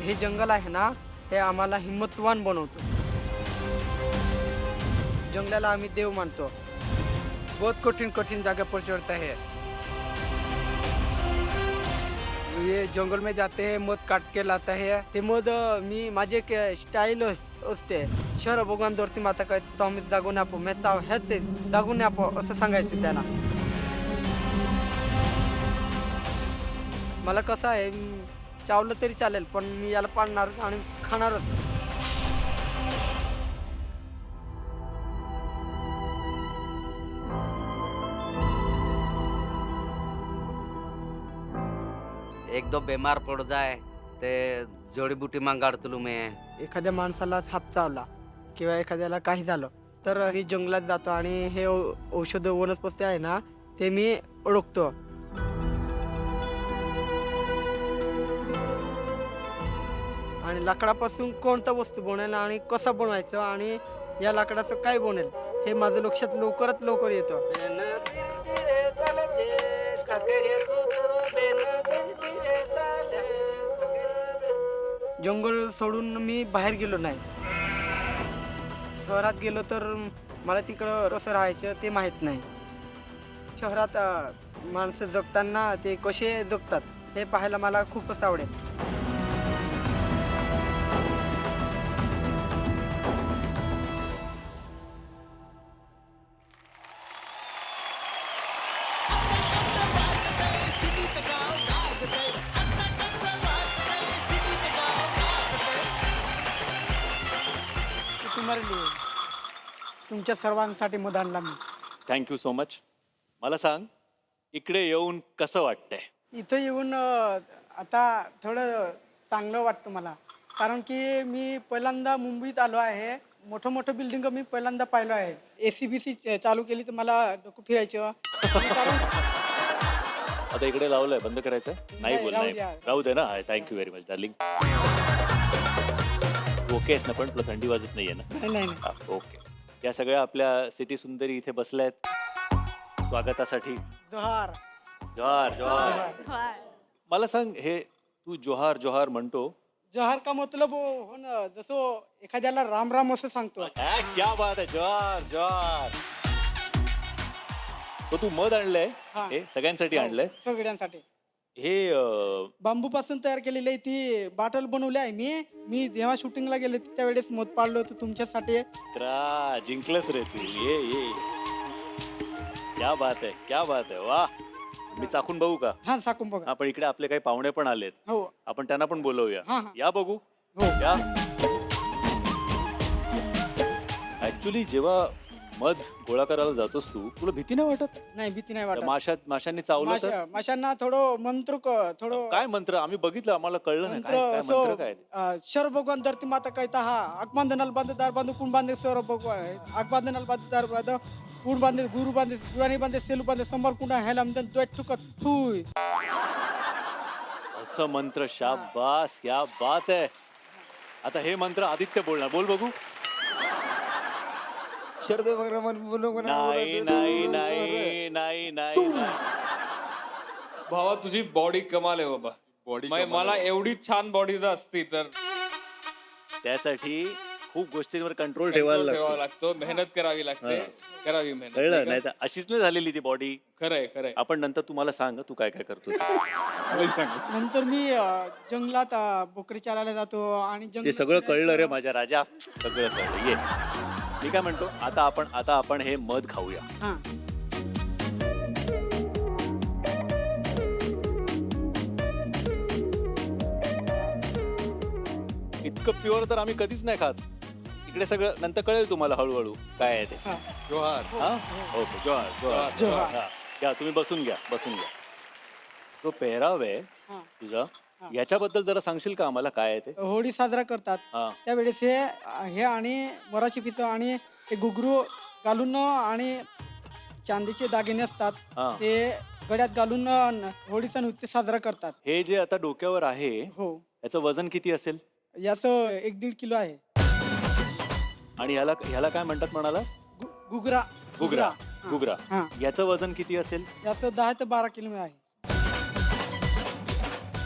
हे जंगल आहे ना, हे आम्हाला हिम्मतवान बनवतो. जंगलाला आम्ही देव मानतो. बहुत कठीण कठीण जगह पर चढ़ता है. ये जंगल में जाते हैं, मध काट के लाता है. ते मध मी माझे एक स्टाईल असते. शहर भगवान धरती माता काय तो आम्ही दागून आपो मेहता हे ते दागून आपो असं सांगायचं त्यांना. मला कसं आहे, चावलं तरी चालेल, पण मी याला पाळणार आणि खाणारच. एक दो बीमार पड़ जाए ते जड़ी बूटी मांगाडतलो मी. एखाद्या माणसाला साप चावला किंवा एखाद्याला काही झालं तर मी जंगलात जातो आणि हे औषध वनस्पती आहे ना, ते मी ओळखतो. आणि लाकडापासून कोणतं वस्तू बनेल आणि कसं बनवायचं आणि या लाकडाचं काय बनेल हे माझं लक्षात लवकरात लवकर येतं. जंगल सोडून मी बाहेर गेलो नाही. शहरात गेलो तर मला तिकडं कसं राहायचं ते माहीत नाही. शहरात माणसं जगताना ते कसे जगतात हे पाहायला मला खूपच आवडेल. तुमच्या सर्वांसाठी मत आणला मी. Thank you so much. मला सांग, इकडे येऊन कसं वाटतंय? इथं येऊन आता थोडं चांगलं वाटतं मला, कारण की मी पहिल्यांदा मुंबईत आलो आहे. मोठं मोठं बिल्डिंग मी पहिल्यांदा पाहिलं आहे. ACBC चालू केली तर मला डोकं फिरायचं. आता इकडे लावलंय, बंद करायचंय? नाही नाही, बोल, राहू नाही द्या. राहू दे ना. Thank you very much darling. Okay आहेस ना? पण तुला थंडी वाजत नाहीये ना? नाही नाही नाही. ओके. या सगळ्या आपल्या सिटी सुंदरी इथे बसल्यात स्वागतासाठी. जोहार. जोहार जोहार. मला सांग, हे तू जोहार जोहार म्हणतो, जोहार का मतलब हो ना, जसं एखाद्याला राम राम असं सांगतो. क्या बात आहे. जोहार जोहार. तो तू मध आणलंय, हा. हे सगळ्यांसाठी आणलंय. सगळ्यांसाठी. हे बांबू पासून तयार केलेली आहे ती बाटल बनवली आहे. मी जेव्हा शूटिंगला गेले त्यावेळेस मध पाडलं होतं तुमच्यासाठी. जिंकलंच रे तू. ये क्या बात आहे, क्या बात आहे. वा. मी चाकून बघू का? हा, चाकून बघा. आपण इकडे आपले काही पाहुणे पण आलेत. हो. आपण त्यांना पण बोलवूया. हा, हा. या बघू. हो. या. ऍक्च्युली जेव्हा मध गोळा करायला जातोस तू, तुला भीती नाही वाटत? नाही, भीती नाही वाटत. माशांनी चावलं तर? माशांना थोडं मंत्र थोडं काय मंत्र? आम्ही बघितलं, आम्हाला कळलं नाही. मंत्र काय मंत्र काय? शर भगवान धरती माता कहता हा आग बांधनाल बांधे दार बांधे कुण बांधे सर भगवान आग बांधनाल बांधे दार बांधे कुण बांधे गुरु बांधे गुरानी बांधे सेलू बांधे समर कुणा ह्याला म्हणतात द्वैत टुकत थुय. असं मंत्र. शाबास, क्या बात आहे. आता हे मंत्र आदित्य बोलणार. बोल बघू. नाही नाही नाही नाही नाही. भावा, तुझी बॉडी कमाल आहे बाबा. बॉडी मला एवढी छान बॉडी जर असती तर त्यासाठी खूप गोष्टींवर कंट्रोल ठेवायला ठेवावा लागतो. लागतो, मेहनत करावी लागते. करावी मेहनत. कळलं नाही तर अशीच नाही झालेली ती बॉडी. खरंय खरंय. आपण नंतर तुम्हाला सांग तू काय काय करतो. नंतर मी जंगलात बोकरी चारायला जातो आणि ते सगळं कळलं रे माझ्या राजा. सगळं कळलं. ये. मी काय म्हणतो, आता आपण हे मध खाऊया. हा. इतकं प्युअर तर आम्ही कधीच नाही खात. इकडे सगळं नंतर कळेल तुम्हाला हळूहळू काय आहे ते. जोहार. हा. ओके. जोहार जोहार जोहार. हा. घ्या, तुम्ही बसून घ्या, बसून घ्या. जो पेहराव आहे हा. तुझा, याच्याबद्दल जरा सांगशील का आम्हाला काय आहे ते? होळी साजरा करतात हा. त्यावेळेस हे आणि वराची पितं आणि ते घुगरू घालून आणि चांदीचे दागिने असतात हा. ते गळ्यात घालून होळीचा नृत्य साजरा करतात. हे जे आता डोक्यावर आहे, हो. याचं वजन किती असेल? याचं 1-1.5 किलो आहे. आणि ह्याला काय म्हणतात म्हणालास? घुगरा. घुगरा. घुगरा. हा. याचं वजन किती असेल? याचं 10 ते 12 किलो आहे.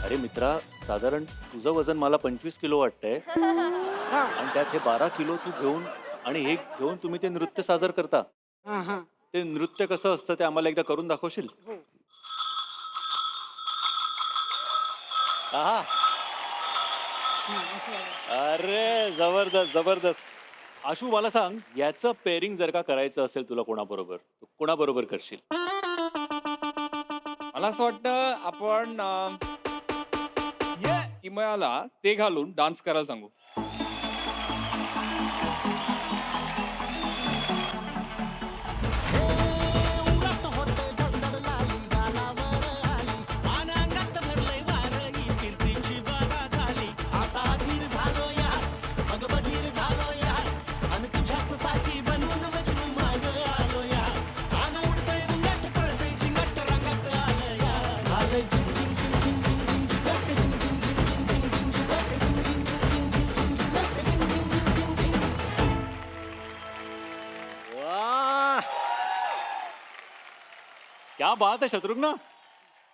अरे मित्रा, साधारण तुझं वजन मला 25 किलो वाटतंय. आणि त्यात हे 12 किलो तू घेऊन आणि हे घेऊन तुम्ही ते नृत्य सादर करता. हा हा. ते नृत्य कसं असतं ते आम्हाला एकदा करून दाखवशील? आहा. अरे जबरदस्त जबरदस्त. आशू, मला सांग, याचं पेअरिंग जर का करायचं असेल तुला कोणाबरोबर करशील? मला असं वाटतं आपण किमयाला ते घालून डान्स करायला सांगू. क्या बात आहे शत्रुघ्न.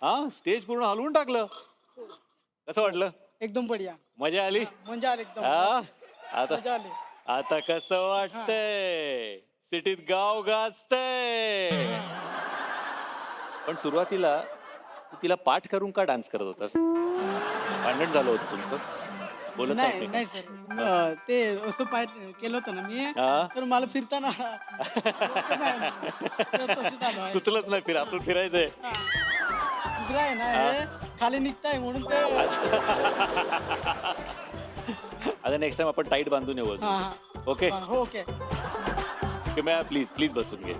हा स्टेज पूर्ण हलवून टाकलं. कसं वाटलं? एकदम बढिया. मजा आली? मजा आली एकदम. हा? आता मजा आली. आता कसं वाटतंय? सिटीत गाव गाजतंय. पण सुरुवातीला तू तिला पाठ करून का डान्स करत होतास? भांडण झालं होतं तुमचं? बोलत नाही नव्हते नाही का? सर हा. ते असं पाय केलं होतं ना मी हा? तर मला फिरताना सुचलंच नाही फिर आपण फिरायचंय. कुत्रा आहे ना हे खाली निघताय म्हणून ते आता नेक्स्ट टाइम आपण टाईट बांधून येऊ. हा, हा. ओके हो ओके. प्लीज प्लीज बसून घे.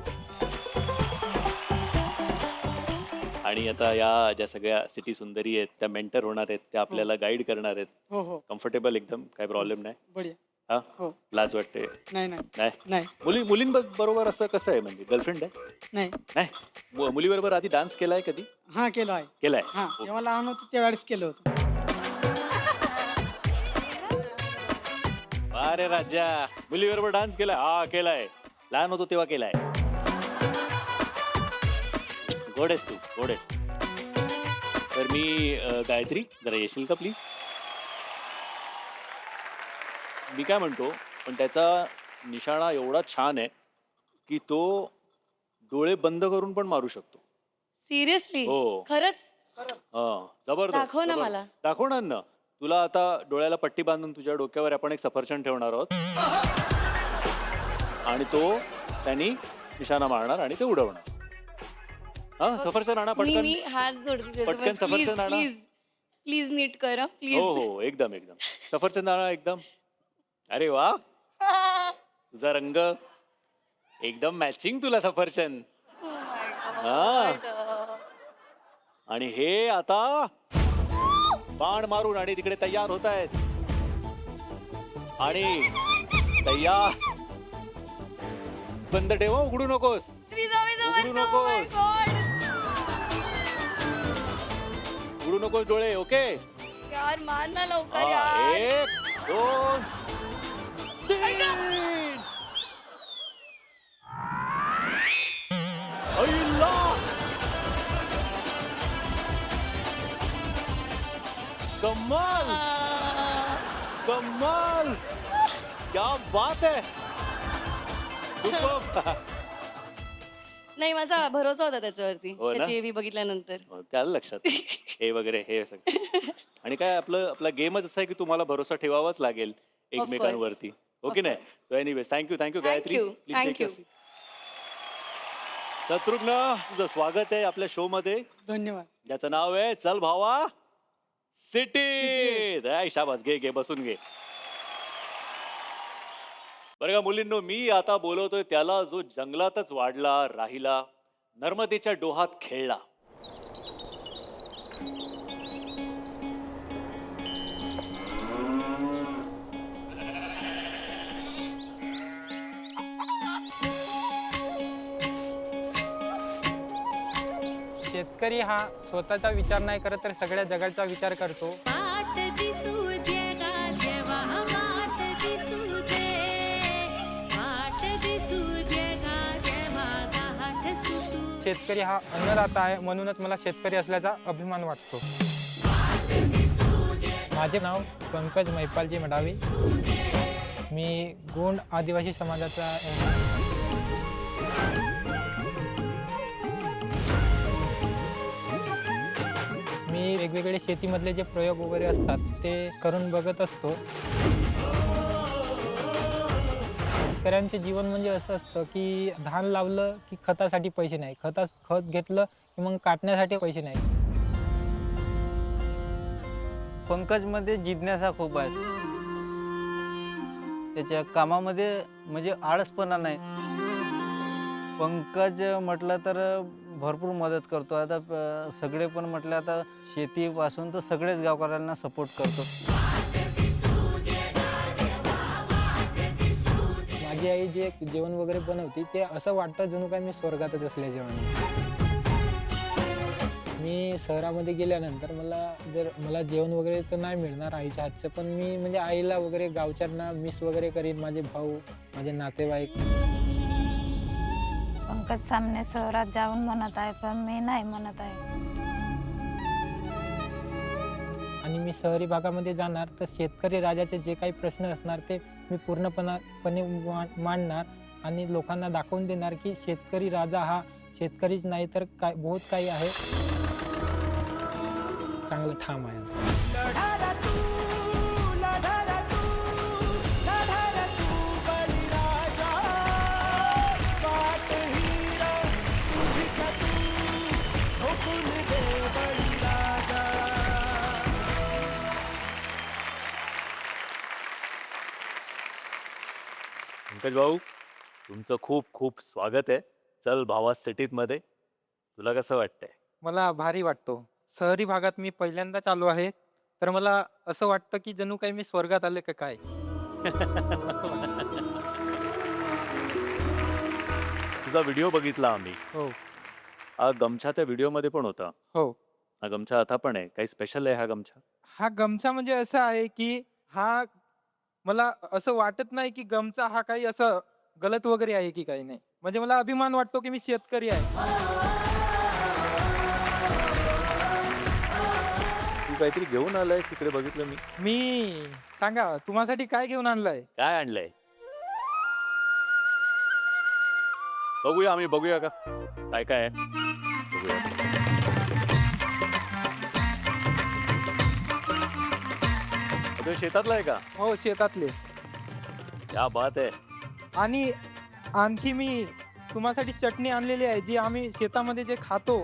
आणि आता या ज्या सगळ्या सिटी सुंदरी आहेत त्या मेंटर होणार आहेत, त्या आपल्याला गाईड करणार आहेत. हो हो कम्फर्टेबल एकदम, काही प्रॉब्लेम नाही. बढिया. हा हो. लाज वाटते? नाही नाही नाही नाही मुलींबरोबर असं कसं आहे, म्हणजे गर्लफ्रेंड आहे? नाही नाही मुलीबरोबर आधी डान्स केलाय कधी? हा केलं आहे. केलाय? हा जेव्हा लहान होतो त्यावेळेस केलं होतं. अरे राजा, मुलीबरोबर डान्स केलाय? हा केलाय. लहान होतो तेव्हा केलाय. गोडेस तू, गोडेस. तर मी गायत्री, जरा येशील का प्लीज? मी काय म्हणतो, पण त्याचा निशाणा एवढा छान आहे की तो डोळे बंद करून पण मारू शकतो. सिरियसली? हो. खरंच? हा जबरदस्त. दाखव ना जबरदस्त. मला. दाखवणार ना तुला. आता डोळ्याला पट्टी बांधून तुझ्या डोक्यावर आपण एक सफरचंद ठेवणार आहोत आणि तो त्यांनी निशाणा मारणार आणि ते उडवणार. हा सफरचंद आणा मी पटकन. हात जोडते पटकन प्लीज सफरचंद आणा. प्लीज प्लीज नीट करा प्लीज. हो हो एकदम एकदम. सफरचंद आणा एकदम. अरे वा, तुझा रंग एकदम मॅचिंग, तुला सफरचंद. हा आणि हे आता बाण मारून आणि तिकडे तयार होत आहेत आणि तयार. बंद ठेव, उघडू नकोस. श्री स्वामी समर्थ. उघडू नकोस. उघडू नकोस डोळे. ओके यार मार ना लवकर हा, यार. 1 2 3. अय्ला! कमाल कमाल, क्या बात है. Superb. नाही माझा भरोसा होता त्याच्यावरती, हो ना? त्याची एव्ही बघितल्यानंतर. हो, त्याला लक्षात हे वगैरे हे सगळं. आणि काय आपला गेमच असा आहे की तुम्हाला भरोसा ठेवावाच लागेल एकमेकांवरती. ओके नाही. So anyways thank you Gayatri. you. Please Thank take your you. seat. Shatrughna, तुझं स्वागत आहे आपल्या शो मध्ये, धन्यवाद. ज्याचं नाव आहे चल भावा सिटी. शाबास, घे बसून घे. बरं का मुलींनो, मी आता बोलवतोय त्याला जो जंगलातच वाढला राहिला, नर्मदेच्या डोहात खेळला. शेतकरी हा स्वतःचा विचार नाही करत तर सगळ्या जगाचा विचार करतो. शेतकरी हा अन्नदाता आहे, म्हणूनच मला शेतकरी असल्याचा अभिमान वाटतो. माझे नाव पंकज मैपालजी मडावी. मी गोंड आदिवासी समाजाचा मी वेगवेगळे शेतीमधले जे प्रयोग वगैरे असतात ते करून बघत असतो. शेतकऱ्यांचे जीवन म्हणजे असं असतं की धान लावलं की खतासाठी पैसे नाही, खत घेतलं की मग काटण्यासाठी पैसे नाही. पंकजमध्ये जिज्ञासा खूप आहे. त्याच्या कामामध्ये म्हणजे आळसपणा नाही. पंकज म्हटलं तर भरपूर मदत करतो. आता सगळे पण म्हटलं, आता शेतीपासून तर सगळेच गावकऱ्यांना सपोर्ट करतो. माझी आई जे जेवण वगैरे बनवते ते असं वाटतं जणू काय मी स्वर्गातच असल्या जेवण. मी शहरामध्ये गेल्यानंतर मला जेवण वगैरे तर नाही मिळणार आईच्या हातचं, पण मी म्हणजे आईला वगैरे गावच्यांना मिस वगैरे करीन, माझे भाऊ, माझे नातेवाईक. पंकज सामने शहरात जाऊन म्हणत आहे, पण मी नाही म्हणत आहे. आणि मी शहरी भागामध्ये जाणार तर शेतकरी राजाचे जे काही प्रश्न असणार ते मी पूर्णपणे मांडणार आणि लोकांना दाखवून देणार की शेतकरी राजा हा शेतकरीच नाही तर काय बहुत काही आहे. चांगलं ठाम आहे. पंकज भाऊ, तुमचं खूप खूप स्वागत आहे. चल भावा सिटीत मध्ये. तुला कसं वाटतंय? मला भारी वाटतो. शहरी भागात मी पहिल्यांदाच आलो आहे तर मला असं वाटतं की जणू काही मी स्वर्गात आले का काय. असं वाटतं. तुझा व्हिडिओ बघितला आम्ही. हो हा गमछा त्या व्हिडिओमध्ये पण होता. हो. हा गमछा आता पण आहे. काही स्पेशल आहे हा गमछा? हा गमछा म्हणजे असं आहे की हा मला असं वाटत नाही की गमछा हा काही असं गलत वगैरे आहे की काही नाही. म्हणजे मला अभिमान वाटतो की मी शेतकरी आहे. तू काहीतरी घेऊन आलायस इकडे बघितलं मी. मी सांगा तुम्हासाठी काय घेऊन आणलंय? काय आणलंय? बघूया, आम्ही बघूया का काय काय आहे. बघूया. तुझ्या शेतातलं आहे का? हो शेतातले. क्या बात आहे. आणि आणखी मी तुम्हासाठी चटणी आणलेली आहे जी आम्ही शेतामध्ये जे खातो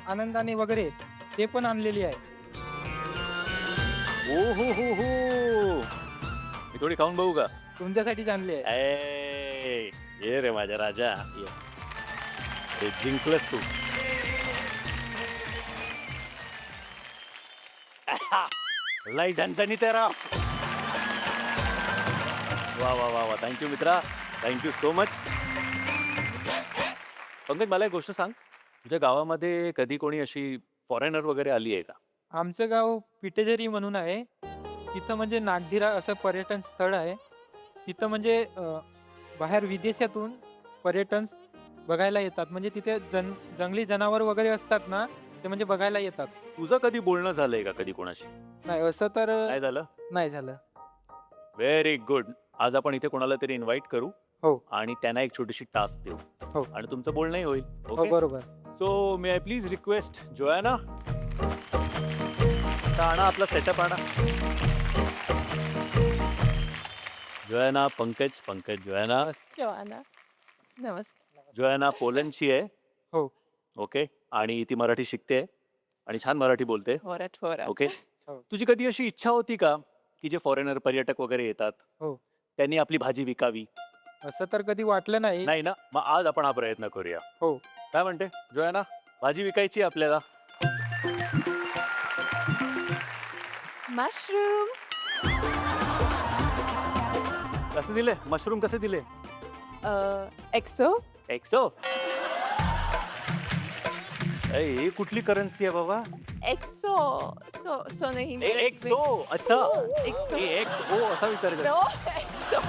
आनंदाने वगैरे ते पण आणलेली आहे. ओ हो हो हो. मी थोडी खाऊन बघू का? तुमच्यासाठीच आणली आहे. ये रे माझ्या राजा ये. ते जिंकलंस तू. लय झणझणीत आहे राव. वा वा वा वा. थँक्यू मित्रा, थँक्यू सो मच. पंकज, मला एक गोष्ट सांग. तुझ्या गावामध्ये कधी कोणी अशी फॉरेनर वगैरे आली आहे का? आमचं गाव पिटेझरी म्हणून आहे. तिथं म्हणजे नागझिरा असं पर्यटन स्थळ आहे. तिथं म्हणजे बाहेर विदेशातून पर्यटन बघायला येतात. म्हणजे तिथे जंगली जनावर वगैरे असतात ना, ते म्हणजे बघायला येतात. तुझं कधी बोलणं झालंय का कधी कोणाशी? नाही असं तर काय झालं? नाही झालं. Very good. आज आपण इथे कोणाला तरी इन्व्हाइट करू. हो. आणि त्यांना एक छोटीशी टास्क देऊ. हो. आणि तुमचं बोलणंही होईल. हो बरोबर. So may I please request जोयाना, आणा आपला सेटअप आणा. जोयाना, पंकज, पंकज जोयाना. जोयाना. नमस्कार. जोयाना पोलंडची आहे. हो. ओके. आणि ती मराठी शिकते आणि छान मराठी बोलते. थोडं. ओके. तुझी कधी अशी इच्छा होती का की जे फॉरेनर पर्यटक वगैरे येतात हो त्यांनी आपली भाजी विकावी? असं तर कधी वाटलं नाही. नाही ना. मग आज आपण हा प्रयत्न करूया. हो. काय म्हणते जोयाना? भाजी विकायची आपल्याला. मशरूम. कसे दिले मशरूम? कसे दिले? एक्सो. एक्सो? ही कुठली करन्सी आहे बाबा? एक्सो. सो नाही. एक्सो. अच्छा. एक्सो. एक्सओ असा विचारायचा. एक्सो.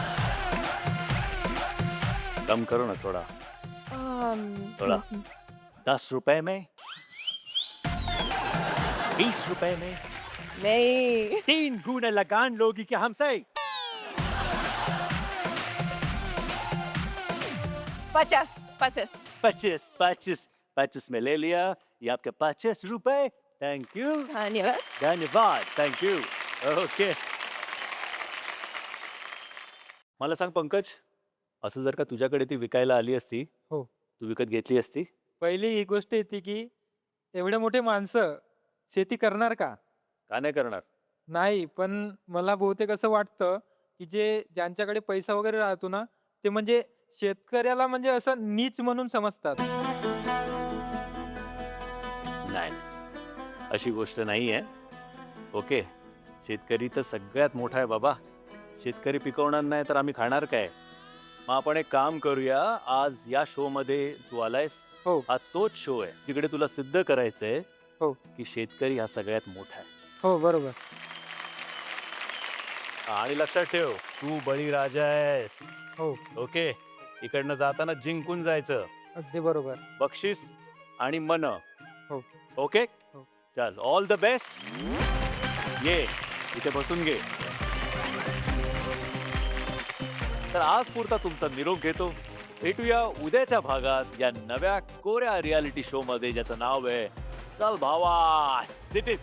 कम करो ना थोड़ा. थोड़ा. 10 रुपए में, 20 रुपए में. नहीं. 3 गुना लगान लोगी क्या हमसे? 50. 25 में ले लिया. ये आपके 25 रुपए. Thank you. धन्यवाद. धन्यवाद. Thank you. ओके. मला सांग पंकज, असं जर का तुझ्याकडे ती विकायला आली असती, हो, तू विकत घेतली असती? पहिली ही गोष्ट येते की एवढे मोठे माणसं शेती करणार का? का नाही करणार? नाही, पण मला बहुतेक असं वाटतं की ज्यांच्याकडे पैसा वगैरे राहतो ना, ते म्हणजे शेतकऱ्याला म्हणजे असं नीच म्हणून समजतात. नाही, अशी गोष्ट नाही आहे. ओके. शेतकरी तर सगळ्यात मोठा आहे बाबा. शेतकरी पिकवणार नाही तर आम्ही खाणार काय? मग आपण एक काम करूया. आज या शो मध्ये तू आलायस. हो. हा तोच शो आहे तिकडे तुला सिद्ध करायचंय हो की शेतकरी हा सगळ्यात मोठा आहे. हो बरोबर. आणि लक्षात ठेव, तू बळीराजा आहेस. हो. ओके. इकडनं जाताना जिंकून जायचं. अगदी बरोबर. बक्षीस आणि मन. हो. ओके हो. चल ऑल द बेस्ट. ये इथे बसून घे. तर आज पुरता तुमचा निरोप घेतो. भेटूया उद्याच्या भागात या नव्या कोऱ्या रियालिटी शो मध्ये ज्याचं नाव आहे चल भावा सिटीत.